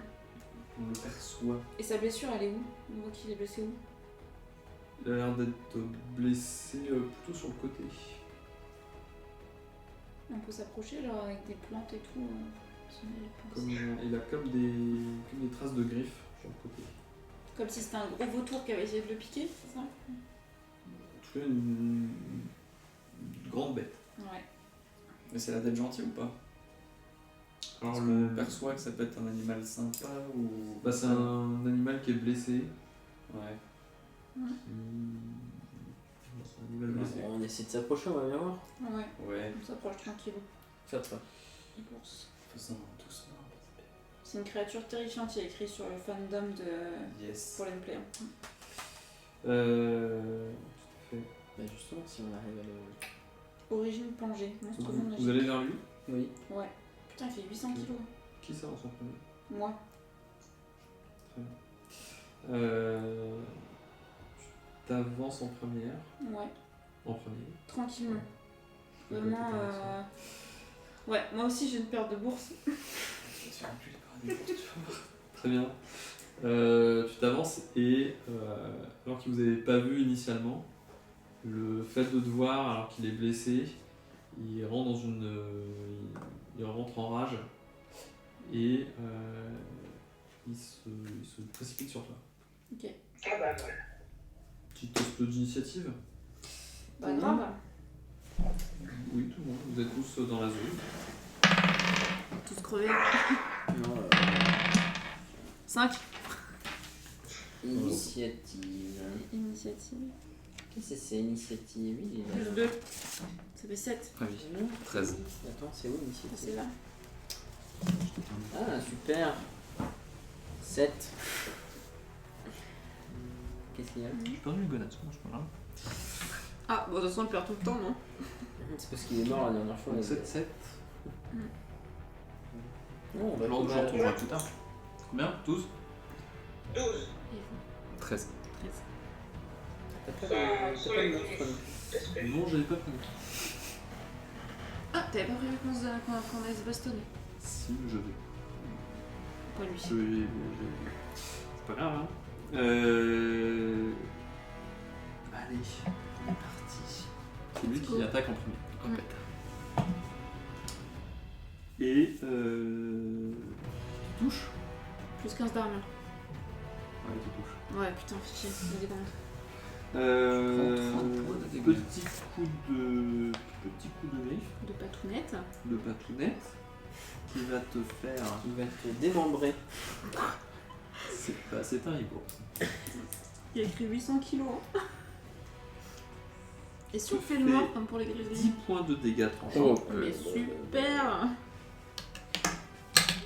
[SPEAKER 4] On le perçoit.
[SPEAKER 3] Et sa blessure, elle est où? On voit qu'il est blessé où?
[SPEAKER 7] Il a l'air d'être blessé plutôt sur le côté.
[SPEAKER 3] On peut s'approcher, genre avec des plantes et tout. Si on a les plantes.
[SPEAKER 7] Il a comme des traces de griffes sur le côté.
[SPEAKER 3] Comme si c'était un gros vautour qui avait essayé de le piquer, c'est ça?
[SPEAKER 7] En tout cas, une grande bête.
[SPEAKER 3] Ouais.
[SPEAKER 4] Mais c'est l'air d'être gentil ou pas?
[SPEAKER 7] Alors,
[SPEAKER 4] On perçoit que ça peut être un animal sympa ou.
[SPEAKER 7] bah, c'est un animal qui est blessé.
[SPEAKER 4] Ouais.
[SPEAKER 7] C'est un animal blessé.
[SPEAKER 6] On essaie de s'approcher, on va bien voir.
[SPEAKER 3] Ouais,
[SPEAKER 4] Ouais.
[SPEAKER 3] on s'approche tranquillou.
[SPEAKER 6] Faire ça.
[SPEAKER 3] E-bourse.
[SPEAKER 4] Faisons doucement.
[SPEAKER 3] C'est une créature terrifiante, il y a écrit sur le fandom de
[SPEAKER 4] Yes.
[SPEAKER 3] Fallen Player.
[SPEAKER 7] Tout à fait.
[SPEAKER 6] Bah justement, si on arrive à le...
[SPEAKER 3] Origine plongée, monstre non
[SPEAKER 7] Vous
[SPEAKER 3] magique.
[SPEAKER 7] allez vers lui?
[SPEAKER 6] Oui.
[SPEAKER 3] Ouais. Putain, il fait 800 kilos.
[SPEAKER 7] Qui ça en son premier?
[SPEAKER 3] Moi.
[SPEAKER 7] Tu t'avances en première.
[SPEAKER 3] Ouais.
[SPEAKER 7] En premier.
[SPEAKER 3] Tranquillement.
[SPEAKER 7] Je vais
[SPEAKER 3] Vraiment,
[SPEAKER 7] récupérer ça.
[SPEAKER 3] Ouais, moi aussi j'ai une paire de bourses.
[SPEAKER 4] Je vais te faire enculer par un n'importe quoi.
[SPEAKER 7] Très bien. Tu t'avances et alors qu'il vous avait pas vu initialement, le fait de te voir alors qu'il est blessé, il rentre il rentre en rage et il se précipite sur toi.
[SPEAKER 3] Ok.
[SPEAKER 5] Ah bah voilà.
[SPEAKER 7] Petite test d'initiative.
[SPEAKER 3] Bah grave.
[SPEAKER 7] Oui, tout le monde. Vous êtes tous dans la zone.
[SPEAKER 3] Tous crevés.
[SPEAKER 6] Non,
[SPEAKER 3] 5.
[SPEAKER 6] Initiative.
[SPEAKER 3] Initiative.
[SPEAKER 6] Qu'est-ce que c'est initiative? Oui, il est
[SPEAKER 3] Plus
[SPEAKER 6] là.
[SPEAKER 3] 2. Ça fait 7.
[SPEAKER 8] Ah oui. 13.
[SPEAKER 6] Attends, c'est où l'initiative?
[SPEAKER 3] C'est là.
[SPEAKER 6] Ah, super. 7. Qu'est-ce qu'il y a?
[SPEAKER 8] J'ai perdu le gonade, c'est pas grave.
[SPEAKER 3] Ah, bon, de toute façon, on le perd tout le temps, non?
[SPEAKER 6] C'est parce qu'il est mort la dernière fois.
[SPEAKER 7] Donc
[SPEAKER 6] là.
[SPEAKER 7] 7.
[SPEAKER 6] Non, on va
[SPEAKER 8] Alors,
[SPEAKER 6] pas
[SPEAKER 8] je
[SPEAKER 6] mal.
[SPEAKER 8] retrouverai plus tard.
[SPEAKER 7] Combien? 12?
[SPEAKER 5] 12.
[SPEAKER 8] 13.
[SPEAKER 3] 13.
[SPEAKER 6] T'as pas de monstre non plus.
[SPEAKER 5] Parce que
[SPEAKER 7] Non, j'avais pas prévu.
[SPEAKER 3] Ah, t'avais pas prévu qu'on allait se bastonner.
[SPEAKER 7] Si, je vais.
[SPEAKER 3] Pas lui.
[SPEAKER 7] C'est pas grave, hein. Allez, on est parti. C'est lui qui attaque en premier.
[SPEAKER 8] Oh,
[SPEAKER 3] Mm.
[SPEAKER 8] bâtard.
[SPEAKER 7] Et tu touches.
[SPEAKER 3] Plus 15 d'armure.
[SPEAKER 7] Ouais, tu touches.
[SPEAKER 3] Ouais, putain, fichier. Vas-y, commence.
[SPEAKER 8] 30 points de dégâts.
[SPEAKER 7] Petit coup de griffe,
[SPEAKER 3] De patounette.
[SPEAKER 7] de patounette, qui va te faire.
[SPEAKER 6] Il va te démembrer.
[SPEAKER 7] C'est un hibou.
[SPEAKER 3] Il y a écrit 800 kilos. Hein. Et si on fait le
[SPEAKER 7] Fais
[SPEAKER 3] mort comme pour les
[SPEAKER 7] 10
[SPEAKER 3] grizzlies?
[SPEAKER 7] points de dégâts tranchants.
[SPEAKER 8] Oh,
[SPEAKER 3] Mais super.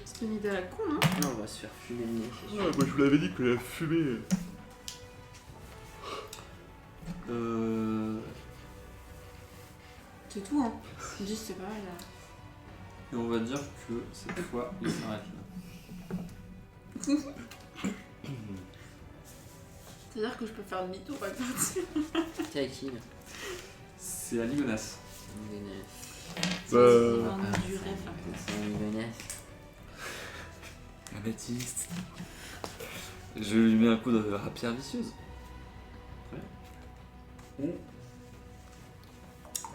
[SPEAKER 3] C'est une idée à la con, hein.
[SPEAKER 6] Non, on va se faire fumer le nez, c'est sûr.
[SPEAKER 7] moi je vous l'avais dit que la fumée.
[SPEAKER 3] C'est tout, hein. 10, c'est pas mal, là.
[SPEAKER 7] Et on va dire que cette fois il s'arrête là.
[SPEAKER 3] C'est-à-dire que je peux faire demi-tour à partir.
[SPEAKER 6] T'es avec qui là?
[SPEAKER 7] C'est à Ligonas.
[SPEAKER 3] C'est vraiment du rêve, là.
[SPEAKER 6] C'est un menace.
[SPEAKER 8] La bêtise. Je lui mets un coup de rapière vicieuse.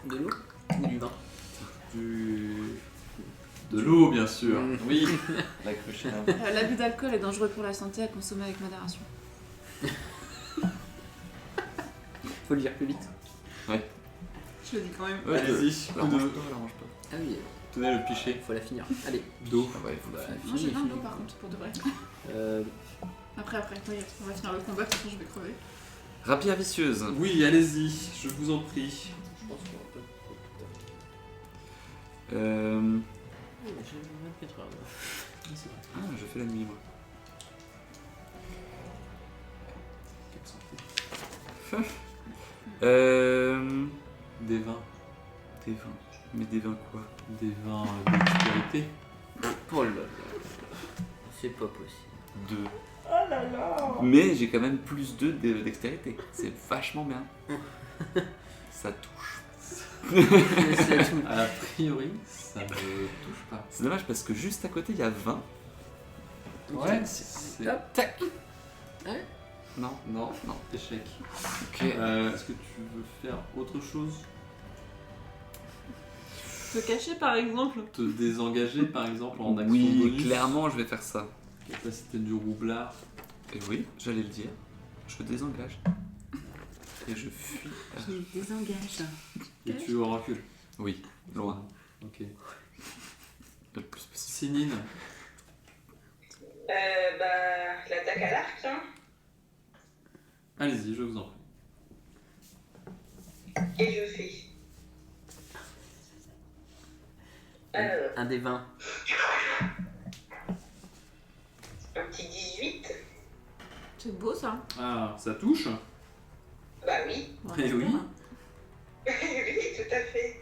[SPEAKER 6] De l'eau ou du vin?
[SPEAKER 7] De l'eau bien sûr.
[SPEAKER 6] Mm.
[SPEAKER 7] Oui. La cruche.
[SPEAKER 3] L'abus d'alcool est dangereux pour la santé à consommer avec modération.
[SPEAKER 6] Faut le dire plus vite.
[SPEAKER 3] Je le dis quand même.
[SPEAKER 8] Ouais,
[SPEAKER 7] Allez-y,
[SPEAKER 8] la
[SPEAKER 7] coup
[SPEAKER 8] range
[SPEAKER 7] de-
[SPEAKER 8] pas, la range pas.
[SPEAKER 6] Ah oui,
[SPEAKER 7] Tenez le pichet
[SPEAKER 6] faut la finir. Allez.
[SPEAKER 7] d'eau.
[SPEAKER 8] Ah ouais, il faut la faire.
[SPEAKER 3] Moi j'ai
[SPEAKER 6] Fini,
[SPEAKER 3] 20
[SPEAKER 6] fini.
[SPEAKER 3] d'eau par contre, pour de vrai.
[SPEAKER 6] Euh,
[SPEAKER 3] Après, t'inquiète, on va finir le combat, de toute façon je vais crever.
[SPEAKER 8] Rapière vicieuse.
[SPEAKER 7] Oui, allez-y, je vous en prie.
[SPEAKER 6] je pense qu'on va pas trop plus tard.
[SPEAKER 8] Euh...
[SPEAKER 6] J'ai 24 heures. là. C'est vrai.
[SPEAKER 8] Ah, je fais la nuit moi.
[SPEAKER 7] Des vins.
[SPEAKER 8] Des vins. Mais des vins quoi?
[SPEAKER 7] Des vins d'expérience.
[SPEAKER 6] Oh là là. C'est pas possible.
[SPEAKER 8] 2.
[SPEAKER 3] Oh là là.
[SPEAKER 8] Mais j'ai quand même plus 2 dextérité. C'est vachement bien. Ça touche.
[SPEAKER 6] C'est tout.
[SPEAKER 7] A priori, ça ne touche pas.
[SPEAKER 8] C'est dommage parce que juste à côté il y a 20.
[SPEAKER 7] Ouais,
[SPEAKER 8] c'est-
[SPEAKER 6] Hop, tac.
[SPEAKER 8] Non.
[SPEAKER 7] Non, non, échec.
[SPEAKER 8] Ok.
[SPEAKER 7] Est-ce que tu veux faire autre chose?
[SPEAKER 3] Te cacher par exemple.
[SPEAKER 7] Te désengager par exemple en action
[SPEAKER 8] Oui,
[SPEAKER 7] bonus?
[SPEAKER 8] clairement je vais faire ça.
[SPEAKER 7] Capacité du roublard.
[SPEAKER 8] Et oui, j'allais le dire. Je désengage. Et je fuis.
[SPEAKER 3] Je désengage.
[SPEAKER 7] Et tu recules.
[SPEAKER 8] Oui, loin.
[SPEAKER 7] Ok.
[SPEAKER 8] Le plus possible.
[SPEAKER 7] Sinine.
[SPEAKER 5] L'attaque à l'arc, hein.
[SPEAKER 7] Allez-y, je vous en prie.
[SPEAKER 5] Et je fais. Alors,
[SPEAKER 6] Un des 20.
[SPEAKER 5] un petit 18.
[SPEAKER 3] C'est beau ça.
[SPEAKER 7] Ah, ça touche?
[SPEAKER 5] Bah oui.
[SPEAKER 3] Ouais,
[SPEAKER 7] Eh oui.
[SPEAKER 5] Oui, tout à fait.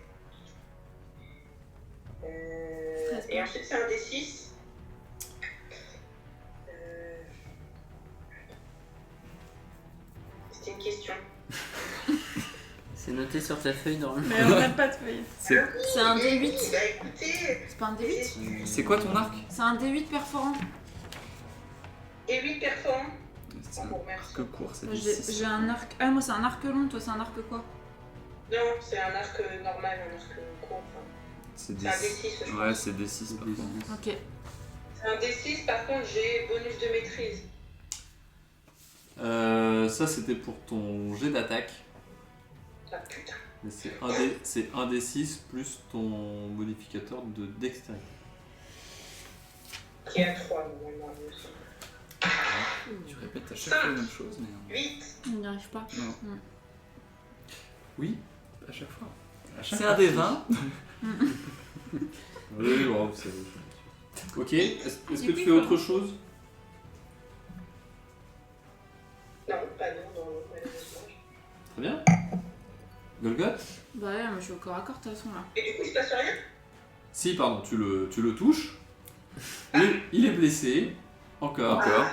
[SPEAKER 3] Stress
[SPEAKER 5] Et
[SPEAKER 3] pas.
[SPEAKER 5] ensuite, c'est un D6. C'était une question.
[SPEAKER 6] C'est noté sur ta feuille normalement.
[SPEAKER 3] Mais on n'a pas de feuille.
[SPEAKER 8] C'est
[SPEAKER 3] C'est un
[SPEAKER 5] Oui,
[SPEAKER 3] D8.
[SPEAKER 5] bah écoutez,
[SPEAKER 3] C'est pas un D8.
[SPEAKER 8] c'est quoi ton arc?
[SPEAKER 3] C'est un D8 perforant.
[SPEAKER 5] et 8 performants.
[SPEAKER 8] C'est un
[SPEAKER 5] Bon, merci.
[SPEAKER 8] arc court, c'est
[SPEAKER 3] J'ai un arc. Ah, moi c'est un arc long, toi c'est un arc quoi?
[SPEAKER 5] Non, c'est un arc normal, un arc court. Enfin.
[SPEAKER 8] C'est
[SPEAKER 5] C'est un D6, je
[SPEAKER 8] Ouais,
[SPEAKER 5] pense.
[SPEAKER 8] c'est D6 par contre.
[SPEAKER 3] Ok.
[SPEAKER 5] C'est un D6, par contre, j'ai bonus de maîtrise.
[SPEAKER 7] Ça c'était pour ton jet d'attaque.
[SPEAKER 5] Ah putain.
[SPEAKER 7] Mais c'est un des 6 plus ton modificateur de dextérité.
[SPEAKER 5] Qui est à 3, normalement, il me semble.
[SPEAKER 8] Tu répètes à chaque fois la même chose, mais
[SPEAKER 5] 8.
[SPEAKER 3] On n'y arrive pas.
[SPEAKER 8] non. Oui, à chaque fois.
[SPEAKER 7] chaque
[SPEAKER 8] C'est un des 20.
[SPEAKER 7] Oui, bon, vous savez. Ok, est-ce que
[SPEAKER 3] Et
[SPEAKER 7] tu
[SPEAKER 3] puis,
[SPEAKER 7] fais
[SPEAKER 3] quoi
[SPEAKER 7] autre chose?
[SPEAKER 5] Non, pas non, malheureusement.
[SPEAKER 7] Très bien. Golgoth?
[SPEAKER 3] Bah ouais, moi je suis au corps à corps de toute façon là.
[SPEAKER 5] Et du coup, il se passe rien?
[SPEAKER 7] Si, pardon, tu le touches. Il est blessé. Encore.
[SPEAKER 8] Encore.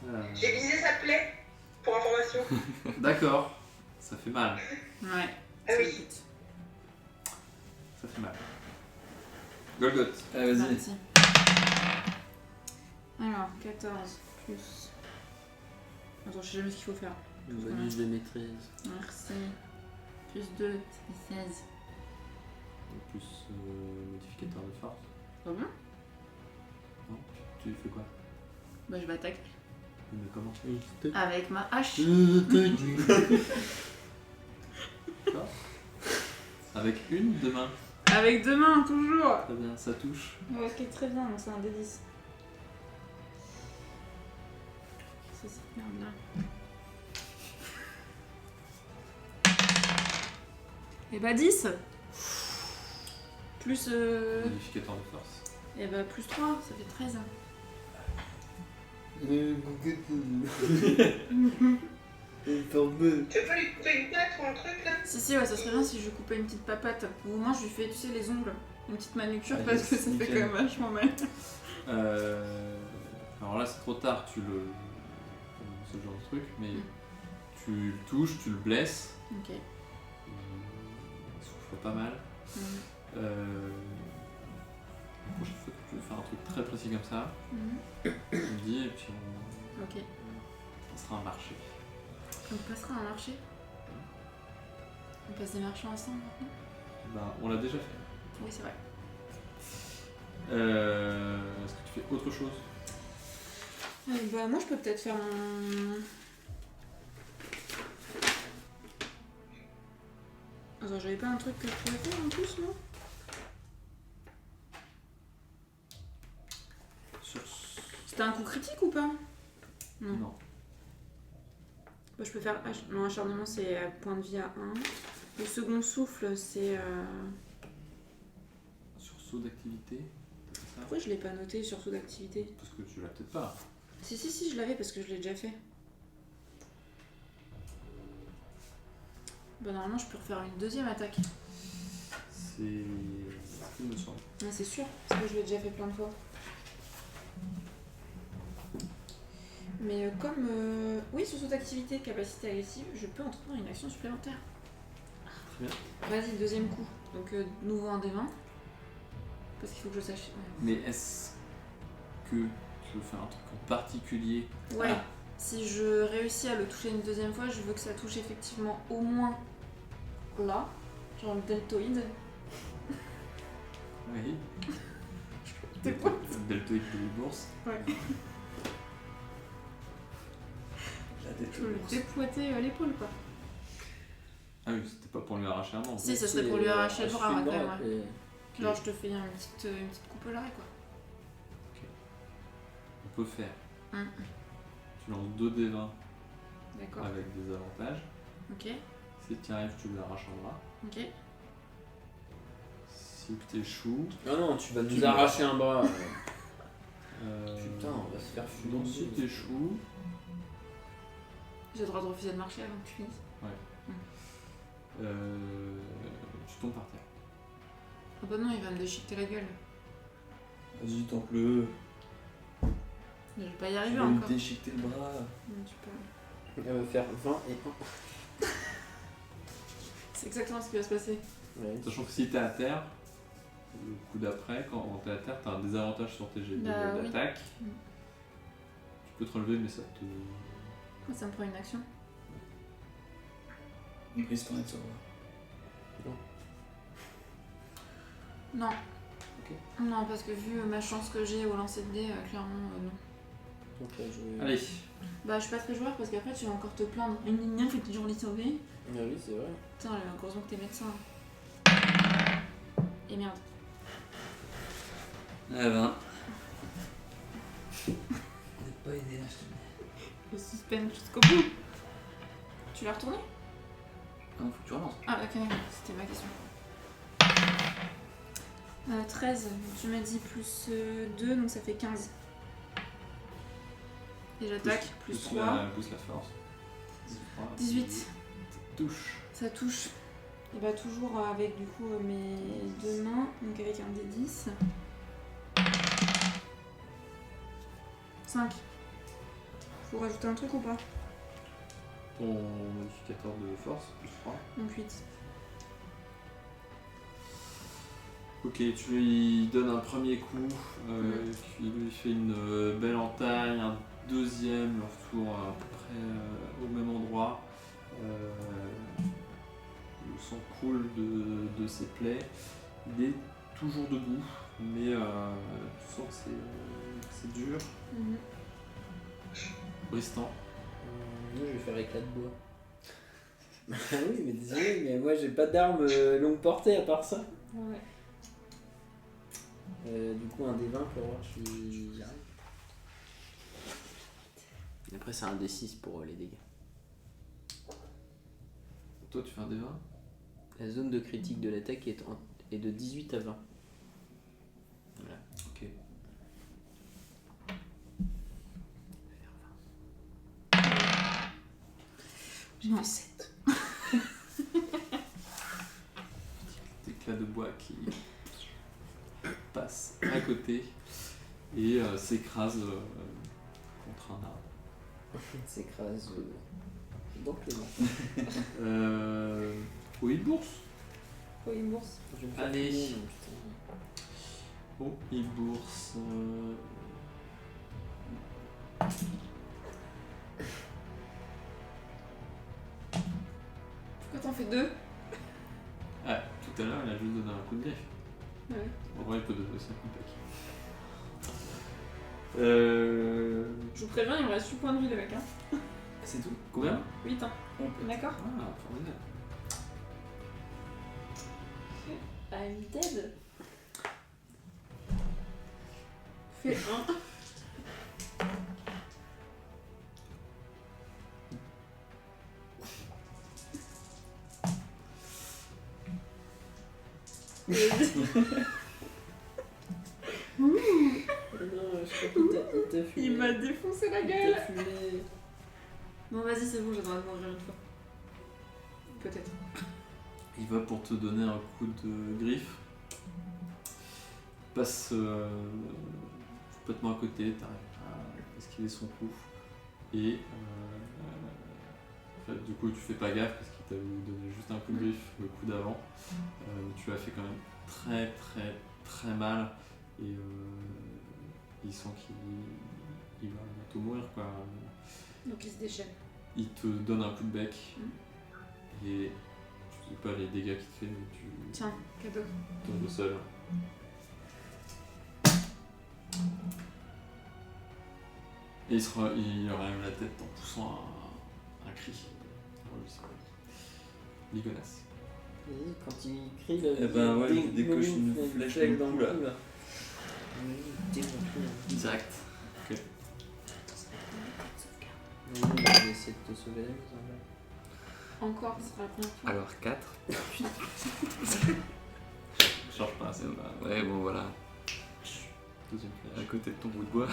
[SPEAKER 7] Euh,
[SPEAKER 5] J'ai visé sa plaie, pour information.
[SPEAKER 7] D'accord. Ça fait mal.
[SPEAKER 3] Ouais.
[SPEAKER 5] Ah
[SPEAKER 3] c'est
[SPEAKER 5] oui.
[SPEAKER 3] le but.
[SPEAKER 7] Ça fait mal. Golgoth.
[SPEAKER 4] Allez, vas-y.
[SPEAKER 3] Parti. Alors, 14 plus. Attends, je sais jamais ce qu'il faut faire.
[SPEAKER 6] Le bonus de maîtrise.
[SPEAKER 3] Merci. Plus 2, ça fait 16.
[SPEAKER 7] Plus modificateur de force.
[SPEAKER 3] Pas bien?
[SPEAKER 7] Non, tu fais quoi?
[SPEAKER 3] Bah, je m'attaque
[SPEAKER 7] Mais comment?
[SPEAKER 3] avec ma hache.
[SPEAKER 7] Avec une de main.
[SPEAKER 3] Avec 2 mains, toujours.
[SPEAKER 7] Très bien, ça touche.
[SPEAKER 3] Ok, très bien, donc c'est un D10. Ça, c'est merde là. Et bah 10 plus
[SPEAKER 7] Modificateur de force.
[SPEAKER 3] et bah plus 3, ça fait 13.
[SPEAKER 5] Tu veux pas lui couper une patte ou un truc là?
[SPEAKER 3] Si, ouais, ça serait bien si je lui coupais une petite papate. Ou au moins je lui fais, tu sais, les ongles. Une petite manucure
[SPEAKER 4] Ah,
[SPEAKER 3] parce
[SPEAKER 4] yes,
[SPEAKER 3] que ça fait
[SPEAKER 4] nickel.
[SPEAKER 3] quand même vachement mal.
[SPEAKER 7] Alors là, c'est trop tard, tu le. Ce genre de truc, mais tu le touches, tu le blesses.
[SPEAKER 3] Ok.
[SPEAKER 7] Il souffre pas mal. La prochaine fois que tu veux faire un truc très précis comme ça, tu me dis et puis
[SPEAKER 3] Ok.
[SPEAKER 7] on sera un marché.
[SPEAKER 3] On passera un marché. On passe des marchés ensemble maintenant.
[SPEAKER 7] Ben, on l'a déjà fait.
[SPEAKER 3] Oui, c'est vrai.
[SPEAKER 7] Est-ce que tu fais autre chose?
[SPEAKER 3] Bah moi je peux peut-être faire mon... Attends, j'avais pas un truc que je pouvais faire en plus, non?
[SPEAKER 7] Sur...
[SPEAKER 3] C'était un coup critique ou pas? Non.
[SPEAKER 7] Non.
[SPEAKER 3] Bah, je peux faire... Non, acharnement c'est point de vie à 1. Le second souffle c'est...
[SPEAKER 7] Sursaut d'activité, t'as fait ça?
[SPEAKER 3] Pourquoi je l'ai pas noté sur saut d'activité?
[SPEAKER 7] Parce que tu l'as peut-être pas.
[SPEAKER 3] Si, je l'avais parce que je l'ai déjà fait. Bah normalement je peux refaire une deuxième attaque.
[SPEAKER 7] C'est. Il me semble.
[SPEAKER 3] Ah, c'est sûr, parce que je l'ai déjà fait plein de fois. Mais comme... Oui, sur cette activité, capacité agressive, je peux entreprendre une action supplémentaire.
[SPEAKER 7] Très bien.
[SPEAKER 3] Vas-y, deuxième coup. Donc nouveau un des 20. Parce qu'il faut que je sache... Ouais.
[SPEAKER 7] Mais est-ce que tu veux faire un truc en particulier?
[SPEAKER 3] Ouais. Si je réussis à le toucher une deuxième fois, je veux que ça touche effectivement au moins là. Genre le deltoïde.
[SPEAKER 7] Oui.
[SPEAKER 3] T'es quoi?
[SPEAKER 7] Deltoïde de bourse.
[SPEAKER 3] Ouais.
[SPEAKER 4] La
[SPEAKER 3] Je veux le
[SPEAKER 4] détourne.
[SPEAKER 3] dépoiter l'épaule quoi.
[SPEAKER 7] Ah oui, c'était pas pour lui arracher un membre.
[SPEAKER 3] Si, ça serait pour lui arracher le bras,
[SPEAKER 6] arracher
[SPEAKER 3] ouais,
[SPEAKER 6] le
[SPEAKER 3] quand même,
[SPEAKER 6] et-
[SPEAKER 3] Genre je te fais une petite coupe au l'arrêt quoi.
[SPEAKER 7] On peut faire.
[SPEAKER 3] Hum.
[SPEAKER 7] Tu lances 2 des 20
[SPEAKER 3] D'accord.
[SPEAKER 7] avec des avantages.
[SPEAKER 3] Ok.
[SPEAKER 7] Si tu y arrives, tu lui arraches un bras.
[SPEAKER 3] Ok.
[SPEAKER 7] Si tu échoues,
[SPEAKER 6] Ah non, tu vas
[SPEAKER 7] Tu
[SPEAKER 6] nous
[SPEAKER 7] me
[SPEAKER 6] arracher un bras.
[SPEAKER 7] putain,
[SPEAKER 6] Putain, on va se faire fumer.
[SPEAKER 7] donc si tu échoues,
[SPEAKER 3] J'ai le droit de refuser de marcher avant que tu finisses.
[SPEAKER 7] tu tombes par terre.
[SPEAKER 3] Ah bah non, il va me déchiqueter la gueule.
[SPEAKER 4] Vas-y, tente-le.
[SPEAKER 3] Je vais pas y
[SPEAKER 4] Tu
[SPEAKER 3] arriver
[SPEAKER 4] vas lui
[SPEAKER 3] encore.
[SPEAKER 4] déchiqueter le bras.
[SPEAKER 3] Non, tu peux.
[SPEAKER 6] Elle va faire 20 et 1.
[SPEAKER 3] C'est exactement ce qui va se passer.
[SPEAKER 6] Ouais.
[SPEAKER 7] Sachant que si t'es à terre, le coup d'après, quand t'es à terre, t'as un désavantage sur tes jets
[SPEAKER 3] Bah oui.
[SPEAKER 7] d'attaque.
[SPEAKER 3] Mm.
[SPEAKER 7] Tu peux te relever, mais ça te.
[SPEAKER 3] Moi, ça me prend une action.
[SPEAKER 4] Une prise par sur
[SPEAKER 3] Non.
[SPEAKER 7] Ok.
[SPEAKER 3] Non, parce que vu ma chance que j'ai au lancer de dés, clairement, non.
[SPEAKER 6] Donc là, je vais...
[SPEAKER 7] Allez,
[SPEAKER 3] Bah, je suis pas très joueur parce qu'après, tu vas encore te plaindre. Faut toujours les sauver.
[SPEAKER 6] Ah oui, c'est vrai.
[SPEAKER 3] Putain, heureusement que t'es médecin. Et merde.
[SPEAKER 8] Eh ben. T'es pas aidé là, je te dis.
[SPEAKER 3] Le suspense jusqu'au bout. Tu l'as retourné?
[SPEAKER 8] Ah non, faut que tu relances.
[SPEAKER 3] Ah, ok, c'était ma question. 13, tu m'as dit plus 2, donc ça fait 15. Et j'attaque, plus 3.
[SPEAKER 7] Plus la force.
[SPEAKER 3] 18.
[SPEAKER 7] Touche.
[SPEAKER 3] Ça touche. Et bah toujours avec du coup mes deux mains, donc avec un D10. 5. Faut rajouter un truc ou pas?
[SPEAKER 7] ton modificateur de force, plus 3.
[SPEAKER 3] Donc 8.
[SPEAKER 7] Ok, tu lui donnes un premier coup, qui lui fait une belle entaille, un deuxième, le retour à peu près au même endroit. Le sang coule de ses plaies. Il est toujours debout, mais tu sens que c'est dur. Bristan.
[SPEAKER 6] Moi je vais faire éclat de bois. Ah oui, mais désolé, mais moi j'ai pas d'arme longue portée à part ça.
[SPEAKER 3] Ouais.
[SPEAKER 6] Du coup, un D20 pour voir si j'y arrive. Et après, c'est un D6 pour les dégâts.
[SPEAKER 7] Toi, tu fais un D20.
[SPEAKER 6] La zone de critique de l'attaque est de 18 à 20. Voilà.
[SPEAKER 7] Ok.
[SPEAKER 3] J'ai fait 7.
[SPEAKER 7] Éclat de bois qui passe à côté et s'écrase contre un arbre.
[SPEAKER 6] S'écrase donc les mains.
[SPEAKER 7] Oui, bourse.
[SPEAKER 3] Oh, une bourse.
[SPEAKER 6] Je vais me faire
[SPEAKER 7] Allez.
[SPEAKER 6] fumer, donc, putain.
[SPEAKER 7] Oh, il bourse.
[SPEAKER 3] Pourquoi t'en fais 2?
[SPEAKER 7] Ah, tout à l'heure, il a juste donné un coup de griffe.
[SPEAKER 3] Ouais.
[SPEAKER 7] En vrai, il peut donner aussi un coup de bec.
[SPEAKER 3] Je vous préviens, il me reste 8 points de vie, le mec. Hein.
[SPEAKER 7] C'est tout. Combien?
[SPEAKER 3] 8 ans. D'accord.
[SPEAKER 7] Ah, formidable.
[SPEAKER 3] I'm dead. Fais 1.
[SPEAKER 6] Non, je crois qu'il t'a fumé.
[SPEAKER 3] Il m'a défoncé la
[SPEAKER 6] Il
[SPEAKER 3] gueule.
[SPEAKER 6] t'a fumé.
[SPEAKER 3] Bon, vas-y, c'est bon, j'ai le droit de mourir une fois. Peut-être.
[SPEAKER 7] Il va pour te donner un coup de griffe. Passe complètement à côté, t'arrives à esquiver son coup. Et en fait, du coup, tu fais pas gaffe parce qu'il t'avait donné juste un coup de griffe le coup d'avant. Tu as fait quand même très très très mal. Et il sent qu'il va bientôt mourir, quoi.
[SPEAKER 3] Donc il se déchaîne.
[SPEAKER 7] Il te donne un coup de bec. Et je sais pas les dégâts qu'il te fait, mais tu
[SPEAKER 3] Tiens, cadeau.
[SPEAKER 7] tombes au sol. Et il relève la tête en poussant un cri. Ligonas.
[SPEAKER 6] Vas-y, quand il crie, là,
[SPEAKER 8] Eh ben ouais,
[SPEAKER 6] il
[SPEAKER 8] je décoche une flèche dans le
[SPEAKER 6] dans
[SPEAKER 8] cou,
[SPEAKER 6] le
[SPEAKER 8] là.
[SPEAKER 6] cou, là. Il dégonfle, là.
[SPEAKER 7] Direct. Ok.
[SPEAKER 6] Oui, il va essayer de te sauver la mise en vrai.
[SPEAKER 3] Encore, ce sera la première fois.
[SPEAKER 8] Alors 4.
[SPEAKER 7] Je charge pas assez.
[SPEAKER 8] Ouais, bon voilà.
[SPEAKER 7] Deuxième
[SPEAKER 8] À
[SPEAKER 7] flèche.
[SPEAKER 8] côté de ton bout de bois.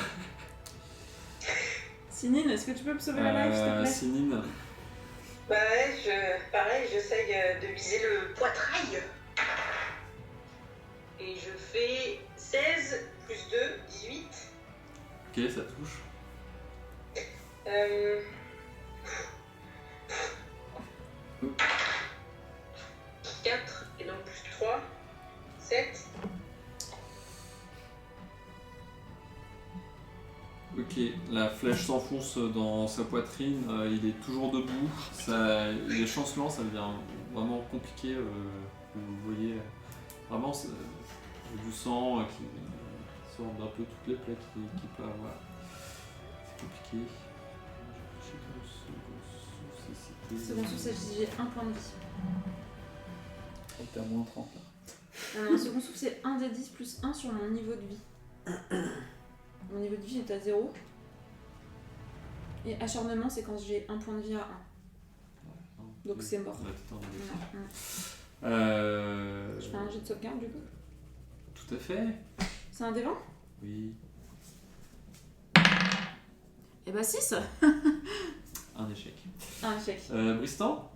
[SPEAKER 3] Sinine, est-ce que tu peux me sauver la life, s'il te plaît?
[SPEAKER 7] Sinine.
[SPEAKER 5] Bah ouais, pareil, j'essaye de viser le poitrail. Et je fais 16 plus 2, 18.
[SPEAKER 7] Ok, ça touche.
[SPEAKER 5] 4 et donc plus 3, 7.
[SPEAKER 7] Ok, la flèche s'enfonce dans sa poitrine, il est toujours debout, il est chancelant, ça devient vraiment compliqué, vous voyez vraiment du sang qui sort d'un peu toutes les plaies qu'il peut avoir, c'est compliqué.
[SPEAKER 3] Second souffle, c'est j'ai 1 point de vie.
[SPEAKER 8] On perd moins 30 là.
[SPEAKER 3] Non, non, second souffle, c'est 1 des 10 plus 1 sur mon niveau de vie. Mon niveau de vie est à 0. Et acharnement, c'est quand j'ai 1 point de vie à 1. Donc c'est mort.
[SPEAKER 7] Ouais, t'es en négatif.
[SPEAKER 3] Je fais un jet de sauvegarde du coup.
[SPEAKER 7] Tout à fait.
[SPEAKER 3] C'est un D20 ?
[SPEAKER 7] Oui.
[SPEAKER 3] Et bah 6.
[SPEAKER 7] Un échec.
[SPEAKER 3] Un échec.
[SPEAKER 7] Bristan ?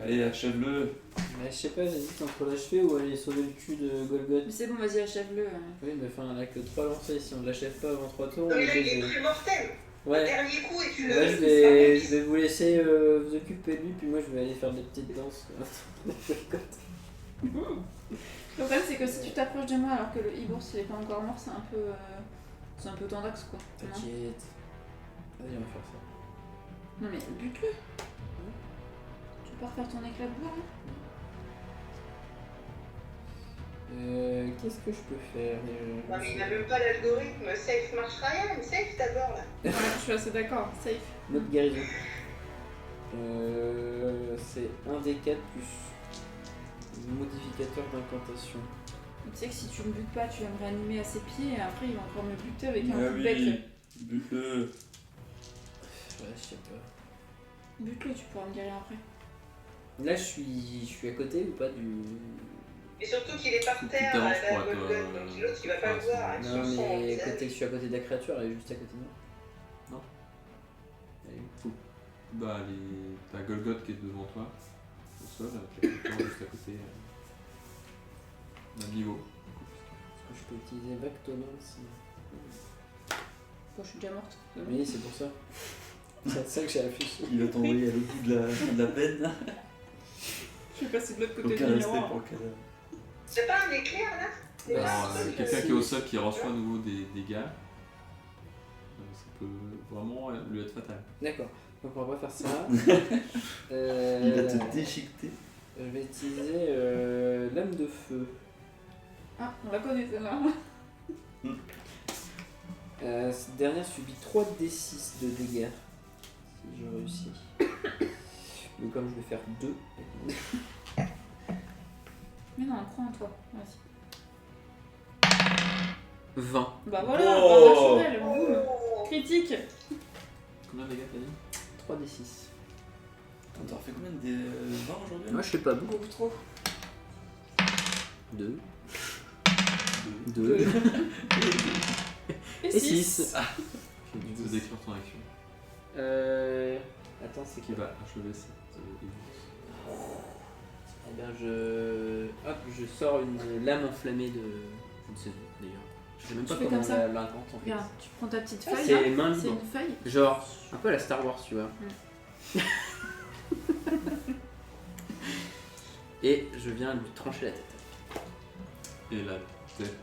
[SPEAKER 8] Allez, achève-le.
[SPEAKER 6] Mais je sais pas, j'hésite entre l'achever ou aller sauver le cul de Golgoth.
[SPEAKER 3] Mais c'est bon, vas-y, achève-le.
[SPEAKER 6] Oui, mais enfin, on a que 3 lancers, si on ne l'achève pas avant 3 tours, on
[SPEAKER 5] Mais
[SPEAKER 6] est
[SPEAKER 5] là, il est
[SPEAKER 6] baisé.
[SPEAKER 5] plus mortel.
[SPEAKER 6] Ouais.
[SPEAKER 5] Dernier coup et tu le.
[SPEAKER 6] Ouais, je vais vous laisser vous occuper de lui, puis moi je vais aller faire des petites danses.
[SPEAKER 3] Le problème, c'est que si tu t'approches de moi alors que le Ibours il est pas encore mort, c'est un peu tendax quoi. Non,
[SPEAKER 6] T'inquiète. Vas-y, on va faire ça.
[SPEAKER 3] non mais bute-le. Tu peux refaire ton éclat de bois là.
[SPEAKER 6] Qu'est-ce que je peux faire
[SPEAKER 5] Non, mais il n'a même pas l'algorithme. Safe marchera rien, mais safe d'abord là.
[SPEAKER 3] Ouais, je suis assez d'accord. Safe.
[SPEAKER 6] Mode guérison. C'est 1 des 4 plus modificateur d'incantation.
[SPEAKER 3] Tu sais que si tu me butes pas, tu vas me réanimer à ses pieds et après il va encore me buter avec un
[SPEAKER 4] Ah
[SPEAKER 3] coup de
[SPEAKER 4] oui,
[SPEAKER 3] bec.
[SPEAKER 4] bute-le.
[SPEAKER 6] Ouais, je sais pas.
[SPEAKER 3] Bute-le, tu pourras me guérir après.
[SPEAKER 6] Là, je suis à côté ou pas du.
[SPEAKER 5] Et surtout qu'il est par
[SPEAKER 7] Faut que
[SPEAKER 5] terre,
[SPEAKER 7] tu
[SPEAKER 5] la
[SPEAKER 7] t'avances pour être,
[SPEAKER 5] Golgoth, donc l'autre il va pas le
[SPEAKER 7] ouais,
[SPEAKER 5] voir. Avec
[SPEAKER 6] Non,
[SPEAKER 5] son sang au
[SPEAKER 6] mais
[SPEAKER 5] visage.
[SPEAKER 6] côté, je suis à côté de la créature, elle est juste à côté de moi.
[SPEAKER 7] Non.
[SPEAKER 6] Elle est où?
[SPEAKER 7] Bah, t'as Golgoth qui est devant toi, au sol, avec la créature juste à côté, d'un niveau.
[SPEAKER 6] Est-ce que je peux utiliser Vactomance?
[SPEAKER 3] Bon, je suis déjà morte.
[SPEAKER 6] Oui, c'est pour ça. C'est ça que j'ai affiché.
[SPEAKER 4] Il va t'envoyer à l'autre bout de la peine.
[SPEAKER 3] Je suis passée de l'autre côté
[SPEAKER 4] Aucun
[SPEAKER 3] du
[SPEAKER 4] respect
[SPEAKER 3] miroir.
[SPEAKER 4] pour le cadavre.
[SPEAKER 5] C'est pas un éclair là C'est
[SPEAKER 6] Bah,
[SPEAKER 5] pas
[SPEAKER 7] Alors,
[SPEAKER 5] un
[SPEAKER 6] c'est
[SPEAKER 5] truc,
[SPEAKER 7] quelqu'un
[SPEAKER 6] si-
[SPEAKER 7] qui est au sol qui reçoit à nouveau des dégâts, ça peut vraiment lui être fatal.
[SPEAKER 6] D'accord, donc on va pas faire ça.
[SPEAKER 4] Il va te déchiqueter.
[SPEAKER 6] Je vais utiliser lame de feu.
[SPEAKER 3] Ah, on la connaît celle-là.
[SPEAKER 6] Cette dernière subit 3d6 de dégâts. Si je réussis. Mais comme je vais faire 2.
[SPEAKER 3] Mais non, crois en toi. Vas-y.
[SPEAKER 6] 20.
[SPEAKER 3] Bah voilà,
[SPEAKER 4] Oh.
[SPEAKER 3] naturel, boum.
[SPEAKER 5] Oh.
[SPEAKER 3] Critique.
[SPEAKER 7] Combien de dégâts t'as dit
[SPEAKER 6] 3d6.
[SPEAKER 4] Attends, t'as refait combien de 20 aujourd'hui?
[SPEAKER 6] Moi je sais pas beaucoup.
[SPEAKER 3] Beaucoup trop.
[SPEAKER 6] 2. 2.
[SPEAKER 3] Et
[SPEAKER 6] Et
[SPEAKER 3] 6.
[SPEAKER 6] 6.
[SPEAKER 7] Tu peux décrire ton action.
[SPEAKER 6] Attends, c'est
[SPEAKER 7] Qui
[SPEAKER 6] quoi?
[SPEAKER 7] va achever cette évidence.
[SPEAKER 6] Eh bien, je sors une lame enflammée de. Je ne sais pas d'ailleurs. Je sais même pas
[SPEAKER 3] Tu fais
[SPEAKER 6] comment
[SPEAKER 3] comme ça.
[SPEAKER 6] l'invente en fait.
[SPEAKER 3] Regarde, tu prends ta petite
[SPEAKER 6] Ah,
[SPEAKER 3] feuille
[SPEAKER 6] c'est
[SPEAKER 3] là.
[SPEAKER 6] main
[SPEAKER 3] C'est
[SPEAKER 6] libre.
[SPEAKER 3] une feuille.
[SPEAKER 6] Genre, un peu à la Star Wars, tu vois. Et je viens lui trancher la tête.
[SPEAKER 7] Et la tête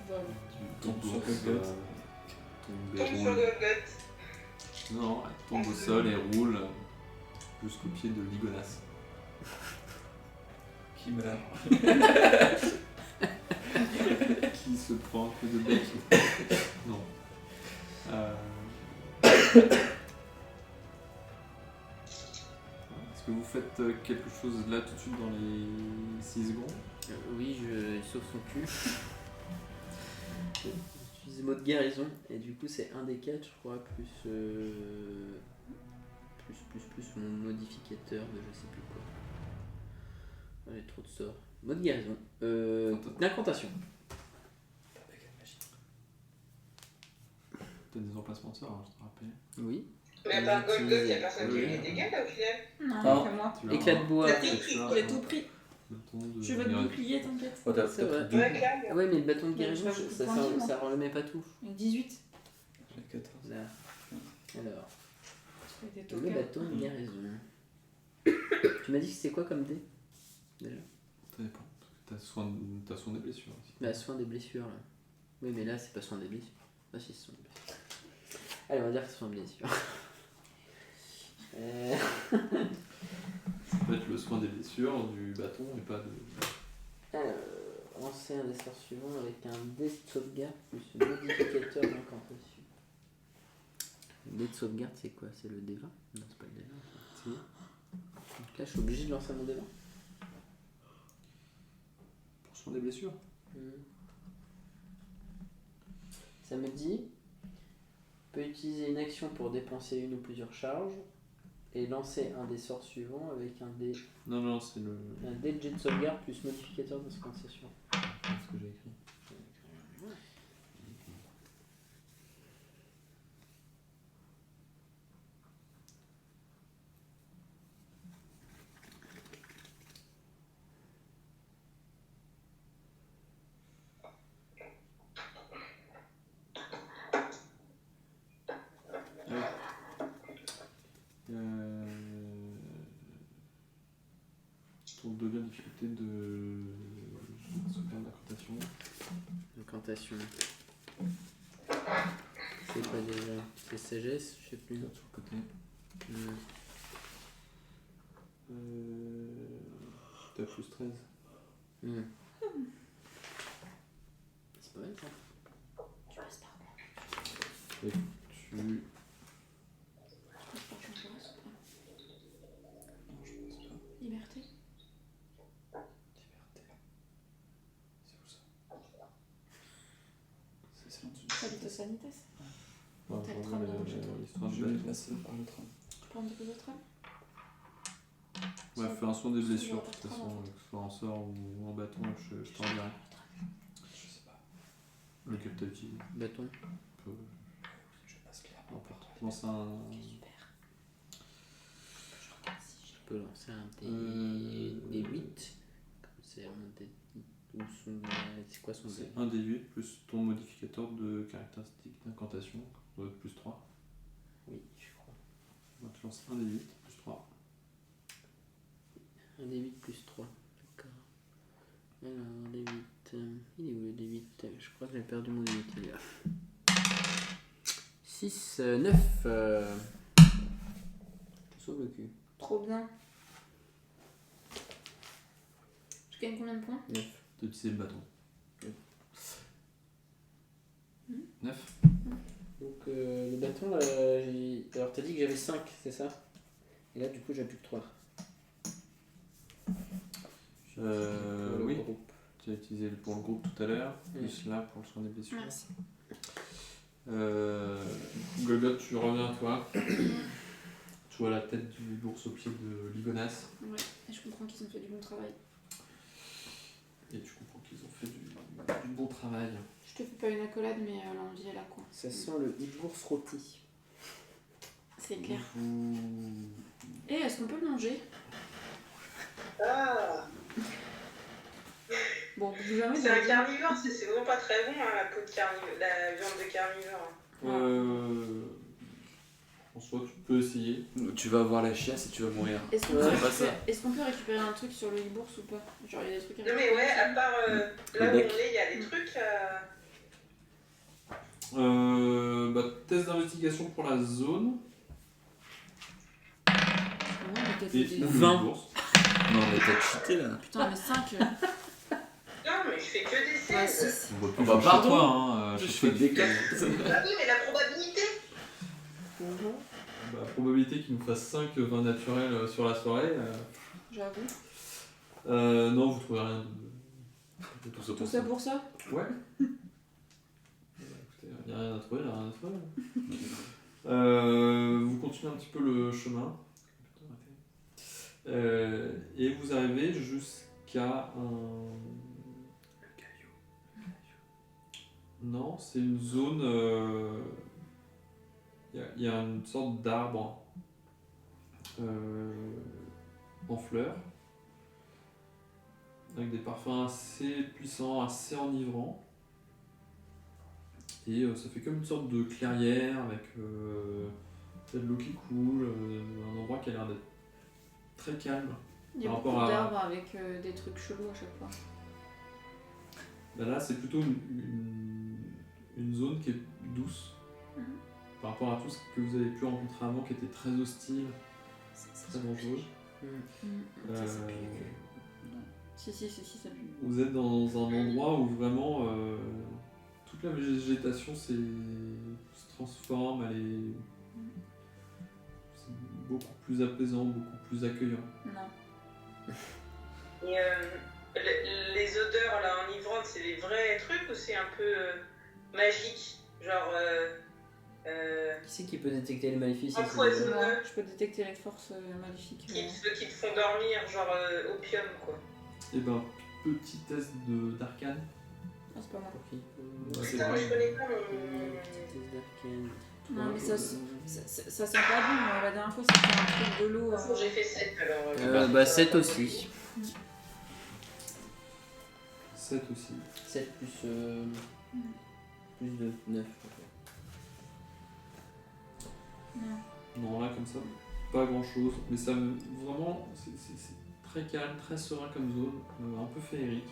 [SPEAKER 3] Voilà.
[SPEAKER 7] du
[SPEAKER 4] Tombe sur
[SPEAKER 7] ours,
[SPEAKER 4] Golgoth.
[SPEAKER 7] tombe et
[SPEAKER 5] Tombe sur
[SPEAKER 7] roule.
[SPEAKER 5] Golgoth.
[SPEAKER 7] Non, elle tombe au sol et roule jusqu'au pied de Ligonas.
[SPEAKER 4] Qui meurt.
[SPEAKER 7] Qui se prend un coup de bec. Non. Est-ce que vous faites quelque chose là tout de suite dans les 6 secondes?
[SPEAKER 6] Oui, il sauve son cul. J'utilise le mot de guérison et du coup c'est 1 des 4 je crois plus mon modificateur de je sais plus quoi. J'ai trop de sorts. Mot de guérison. D'incantation.
[SPEAKER 7] T'as des emplacements de sorts, hein, je te rappelle.
[SPEAKER 6] Oui.
[SPEAKER 5] Mais à part Golgoth, y'a personne qui a eu des dégâts là au final.
[SPEAKER 3] Non,
[SPEAKER 6] Non.
[SPEAKER 3] c'est moi.
[SPEAKER 7] Tu l'as,
[SPEAKER 6] Éclat
[SPEAKER 7] hein.
[SPEAKER 6] de bois.
[SPEAKER 5] T'as tout pris.
[SPEAKER 3] J'ai tout pris.
[SPEAKER 7] Bâton de
[SPEAKER 3] Je veux te
[SPEAKER 7] guérison.
[SPEAKER 3] bouclier, t'inquiète.
[SPEAKER 4] Oh, t'as
[SPEAKER 6] C'est vrai.
[SPEAKER 4] pris 2.
[SPEAKER 5] Ouais, clairement.
[SPEAKER 6] Ah ouais, mais le bâton de
[SPEAKER 3] Ouais,
[SPEAKER 6] guérison,
[SPEAKER 3] je vais
[SPEAKER 6] ça,
[SPEAKER 3] ajouter point de vie,
[SPEAKER 6] ça remet pas tout.
[SPEAKER 3] 18.
[SPEAKER 4] J'ai 14.
[SPEAKER 6] Là. Alors,
[SPEAKER 3] Tu fais des
[SPEAKER 6] le
[SPEAKER 3] tokens.
[SPEAKER 6] bâton de guérison. Tu m'as dit que c'était quoi comme dé déjà?
[SPEAKER 7] Ça dépend. T'as soin des blessures aussi.
[SPEAKER 6] Bah, soin des blessures là. Oui, mais là, c'est pas soin des blessures. Ah, si, c'est soin des blessures. Allez, on va dire que c'est soin des blessures.
[SPEAKER 7] Ça peut être le soin des blessures, du bâton et pas de.
[SPEAKER 6] Lancer un des sorts suivants avec un dé de sauvegarde plus le modificateur d'incantation. Le dé de sauvegarde, c'est quoi? C'est le D20? Non, c'est pas le D20.
[SPEAKER 7] Si.
[SPEAKER 6] Donc là, je suis obligé de lancer mon D20.
[SPEAKER 7] Pour soin des blessures.
[SPEAKER 6] Ça me dit peut utiliser une action pour dépenser une ou plusieurs charges et lancer un des sorts suivants avec un dé
[SPEAKER 7] Non, c'est le.
[SPEAKER 6] de jet de sauvegarde plus modificateur d'incantation.
[SPEAKER 7] C'est ce que j'ai écrit. difficulté de sauvegarde d'incantation.
[SPEAKER 6] Incantation. C'est quoi déjà? C'est sagesse, je sais plus.
[SPEAKER 7] Regarde sur le côté. T'as plus 13.
[SPEAKER 6] C'est pas mal ça.
[SPEAKER 3] Tu passes par quoi?
[SPEAKER 7] Et tu.
[SPEAKER 3] Tu passes par Chamboras ou pas?
[SPEAKER 7] Non, je pense pas.
[SPEAKER 3] Liberté?
[SPEAKER 7] Liberté. C'est où ça?
[SPEAKER 4] C'est en dessous.
[SPEAKER 3] Sanitas Sanitas?
[SPEAKER 7] Ouais,
[SPEAKER 3] T'as le
[SPEAKER 7] je
[SPEAKER 3] tram
[SPEAKER 7] vois
[SPEAKER 3] devant chez toi.
[SPEAKER 7] l'histoire
[SPEAKER 4] Je
[SPEAKER 7] de
[SPEAKER 4] vais
[SPEAKER 7] bête.
[SPEAKER 4] passer par le train.
[SPEAKER 3] Tu peux en déposer au tram?
[SPEAKER 7] Ouais, fais un soin des
[SPEAKER 3] Parce que
[SPEAKER 7] blessures,
[SPEAKER 3] j'aurai
[SPEAKER 7] de
[SPEAKER 3] pas
[SPEAKER 7] toute
[SPEAKER 3] de tram,
[SPEAKER 7] façon,
[SPEAKER 3] en fait.
[SPEAKER 7] que ce soit en sort ou en bâton, je t'en dirai.
[SPEAKER 4] Je sais pas.
[SPEAKER 7] Lequel t'as utilisé
[SPEAKER 6] Bâton.
[SPEAKER 4] Je passe clairement
[SPEAKER 7] Non,
[SPEAKER 4] par toi.
[SPEAKER 7] lance un.
[SPEAKER 3] Ok, super. Je regarde si j'ai.
[SPEAKER 6] Je peux lancer un des 8. Comme c'est un des. Où sont. C'est quoi son dé?
[SPEAKER 7] C'est un D8 plus ton modificateur de caractéristique d'incantation, ça doit être plus 3.
[SPEAKER 6] Oui, je crois.
[SPEAKER 7] Donc tu lances un D8 plus 3.
[SPEAKER 6] Un des 8 plus 3. D'accord. Alors, des 8. Il est où le des 8? Je crois que j'ai perdu mon des 8. Il est là. 6, 9. Je te sauve le cul.
[SPEAKER 3] Trop bien. Je gagne combien de points?
[SPEAKER 6] 9.
[SPEAKER 7] T'as utilisé le bâton. 9.
[SPEAKER 6] Donc le bâton, alors t'as dit que j'avais 5, c'est ça? Et là du coup j'ai plus que 3. Pour le
[SPEAKER 7] Oui,
[SPEAKER 6] groupe.
[SPEAKER 7] tu as utilisé pour le groupe tout à l'heure,
[SPEAKER 6] Oui.
[SPEAKER 7] plus là pour le soin des blessures.
[SPEAKER 3] Merci.
[SPEAKER 7] Golgot, tu reviens à toi. Tu vois la tête du bourse au pied de Ligonas.
[SPEAKER 3] Ouais, et je comprends qu'ils ont fait du bon travail.
[SPEAKER 7] Et tu comprends qu'ils ont fait du bon travail.
[SPEAKER 3] Je te fais pas une accolade, mais l'envie est là, quoi.
[SPEAKER 6] Ça sent le bourse rôti.
[SPEAKER 3] C'est clair.
[SPEAKER 7] Vous...
[SPEAKER 3] Et est-ce qu'on peut le manger?
[SPEAKER 5] Ah,
[SPEAKER 3] Bon, vous jamais
[SPEAKER 5] c'est un carnivore, c'est vraiment pas très bon, hein, la peau de carnivore, la viande de carnivore.
[SPEAKER 7] En soi, tu peux essayer.
[SPEAKER 8] Tu vas avoir la chiasse et tu vas mourir.
[SPEAKER 3] Est-ce qu'on
[SPEAKER 6] Ouais,
[SPEAKER 3] peut,
[SPEAKER 8] c'est pas ça.
[SPEAKER 3] est-ce qu'on peut récupérer un truc sur le e-bourse ou pas? Genre, il y a des trucs à
[SPEAKER 5] Non mais ouais, à part là où on
[SPEAKER 8] bec.
[SPEAKER 5] est, il y a des trucs.
[SPEAKER 7] Test d'investigation pour la zone.
[SPEAKER 3] Ouais, mais t'as fait
[SPEAKER 7] Et
[SPEAKER 3] des...
[SPEAKER 6] 20.
[SPEAKER 7] bourse.
[SPEAKER 8] Non, mais t'as cheaté là.
[SPEAKER 3] Putain, mais 5.
[SPEAKER 5] Non mais je fais que des
[SPEAKER 3] Ouais,
[SPEAKER 5] 16.
[SPEAKER 3] 6.
[SPEAKER 7] On va
[SPEAKER 8] Bah, pardon.
[SPEAKER 7] toi, hein.
[SPEAKER 8] Je
[SPEAKER 7] chez
[SPEAKER 8] fais
[SPEAKER 7] toi,
[SPEAKER 8] des
[SPEAKER 7] tu
[SPEAKER 8] 4.
[SPEAKER 5] Bah oui, mais la probabilité.
[SPEAKER 7] Bah, probabilité qu'il nous fasse 5 vins naturels sur la soirée.
[SPEAKER 3] J'avoue.
[SPEAKER 7] Non, vous trouvez rien de tout ça
[SPEAKER 3] Tout ça pour ça?
[SPEAKER 7] Ouais. Écoutez, il n'y a rien à trouver, il n'y a rien à trouver. Vous continuez un petit peu le chemin. Et vous arrivez jusqu'à un... Le caillou. Non, c'est une zone... Il y a une sorte d'arbre en fleurs, avec des parfums assez puissants, assez enivrants. Et ça fait comme une sorte de clairière avec de l'eau qui coule, un endroit qui a l'air d'être très calme.
[SPEAKER 3] Il y a
[SPEAKER 7] Par
[SPEAKER 3] beaucoup
[SPEAKER 7] rapport à-
[SPEAKER 3] d'arbres avec des trucs chelous à chaque fois.
[SPEAKER 7] Bah là, c'est plutôt une zone qui est douce
[SPEAKER 3] Mhm.
[SPEAKER 7] par rapport à tout ce que vous avez pu rencontrer avant, qui était très hostile, très dangereux.
[SPEAKER 3] Ça, ça
[SPEAKER 7] Euh,
[SPEAKER 3] pue. Si, ça pue.
[SPEAKER 7] Vous êtes dans un endroit où vraiment toute la végétation se transforme, c'est beaucoup plus apaisant, beaucoup plus accueillant.
[SPEAKER 3] Non.
[SPEAKER 5] Et les odeurs là enivrantes, c'est des vrais trucs ou c'est un peu magique? Genre.
[SPEAKER 6] Qui c'est qui peut détecter les maléfices ici,
[SPEAKER 5] Empoisonné.
[SPEAKER 6] déjà?
[SPEAKER 3] Moi, je peux détecter les forces maléfiques.
[SPEAKER 5] Qui te font dormir, genre opium quoi.
[SPEAKER 7] Et ben, petit test d'arcane.
[SPEAKER 3] Ah, c'est pas moi.
[SPEAKER 6] Ok.
[SPEAKER 7] Ouais, c'est
[SPEAKER 5] Putain, mais je
[SPEAKER 7] pareil.
[SPEAKER 5] connais pas mon.
[SPEAKER 6] Petit test d'arcane.
[SPEAKER 3] Non, mais ça sent pas bon. La dernière fois, c'était un truc de l'eau.
[SPEAKER 5] Bon, j'ai fait 7 alors.
[SPEAKER 6] Bah 7 aussi.
[SPEAKER 7] 7 aussi.
[SPEAKER 6] 7 plus 2, 9.
[SPEAKER 3] Non.
[SPEAKER 7] Non, là, comme ça, pas grand chose. Mais ça, vraiment, c'est
[SPEAKER 1] très calme, très serein comme zone, un peu féerique.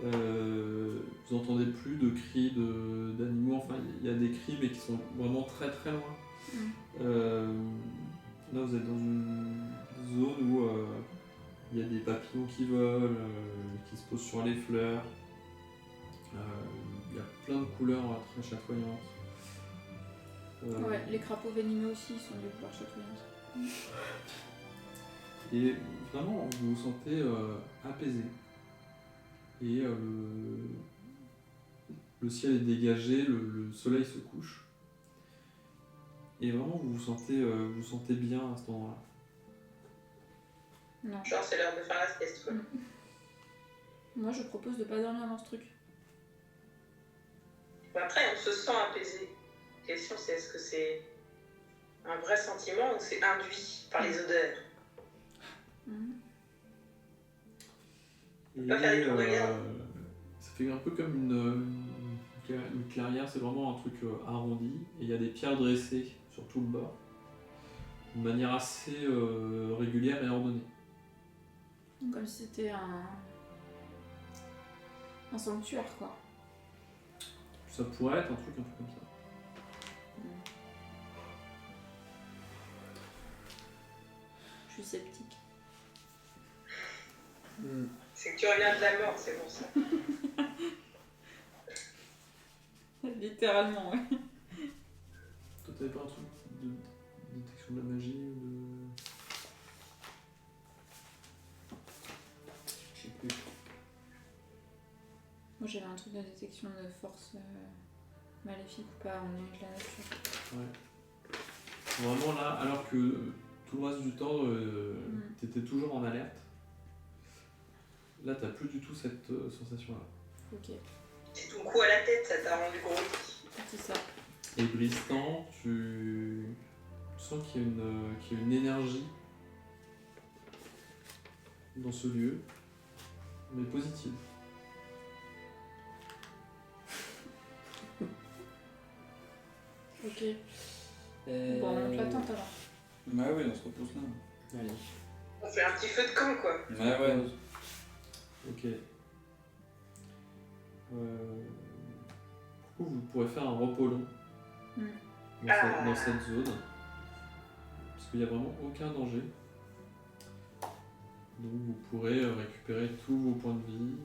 [SPEAKER 1] Vous entendez plus de cris d'animaux, enfin il y a des cris mais qui sont vraiment très très loin. Là vous êtes dans une zone où il y a des papillons qui volent, qui se posent sur les fleurs. Il y a plein de couleurs très chatoyantes.
[SPEAKER 3] Ouais, les crapauds venimeux aussi ils sont des couleurs chatoyantes.
[SPEAKER 1] Et vraiment, vous vous sentez apaisé. Et le ciel est dégagé, le soleil se couche. Et vraiment, vous vous sentez bien à cet endroit-là.
[SPEAKER 3] Non.
[SPEAKER 5] Genre, c'est l'heure de faire la sieste, quoi.
[SPEAKER 3] Moi je propose de pas dormir dans ce truc.
[SPEAKER 5] Bon, après, on se sent apaisé. La question, c'est est-ce que c'est un vrai sentiment ou c'est induit par les odeurs?
[SPEAKER 1] Et
[SPEAKER 5] pas faire des tours de garde.
[SPEAKER 1] ça fait un peu comme une clairière, c'est vraiment un truc arrondi. Et il y a des pierres dressées sur tout le bord, de manière assez régulière et ordonnée.
[SPEAKER 3] Comme si c'était un sanctuaire quoi.
[SPEAKER 1] Ça pourrait être un truc un peu comme ça.
[SPEAKER 3] Je suis sceptique.
[SPEAKER 5] C'est que tu reviens de la mort, c'est pour ça.
[SPEAKER 3] Littéralement, ouais.
[SPEAKER 1] Toi, t'avais pas un truc de détection de la magie ou de... Je sais plus.
[SPEAKER 3] Moi j'avais un truc de détection de force maléfique ou pas en lien avec la nature.
[SPEAKER 1] Ouais. Vraiment là, alors que tout le reste du temps, t'étais toujours en alerte. Là, t'as plus du tout cette sensation-là.
[SPEAKER 3] Ok,
[SPEAKER 5] C'est ton coup à la tête, ça t'a rendu gros.
[SPEAKER 3] c'est ça.
[SPEAKER 1] Et Bristan, tu sens qu'il y a une énergie dans ce lieu, mais positive.
[SPEAKER 3] Ok. Bon, on monte la tente alors.
[SPEAKER 4] Ouais, ouais, on se repose là.
[SPEAKER 6] Allez.
[SPEAKER 5] On fait un petit feu de camp, quoi.
[SPEAKER 4] Ouais, ouais.
[SPEAKER 1] Ok. Du coup, vous pourrez faire un repos long dans cette zone. Parce qu'il n'y a vraiment aucun danger. Donc vous pourrez récupérer tous vos points de vie,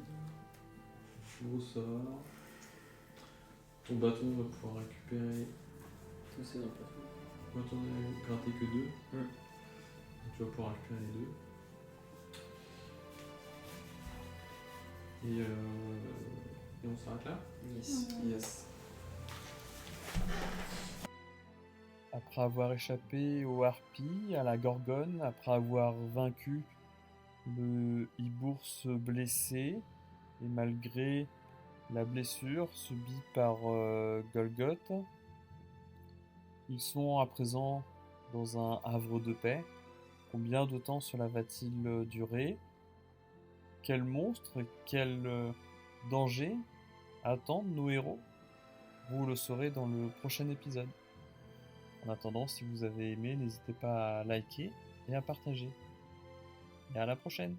[SPEAKER 1] vos sorts. Ton bâton va pouvoir récupérer.
[SPEAKER 6] Tout c'est dans le plafond.
[SPEAKER 1] Moi, t'en as gratté que 2.
[SPEAKER 6] Mm.
[SPEAKER 1] Donc, tu vas pouvoir récupérer les 2. Et on s'arrête là.
[SPEAKER 6] Yes.
[SPEAKER 4] Yes.
[SPEAKER 2] Après avoir échappé aux harpies, à la gorgone, après avoir vaincu le hibbourse blessé, et malgré la blessure subie par Golgoth, ils sont à présent dans un havre de paix. Combien de temps cela va-t-il durer? Quel monstre, quel danger attendent nos héros? Vous le saurez dans le prochain épisode. En attendant, si vous avez aimé, n'hésitez pas à liker et à partager. Et à la prochaine!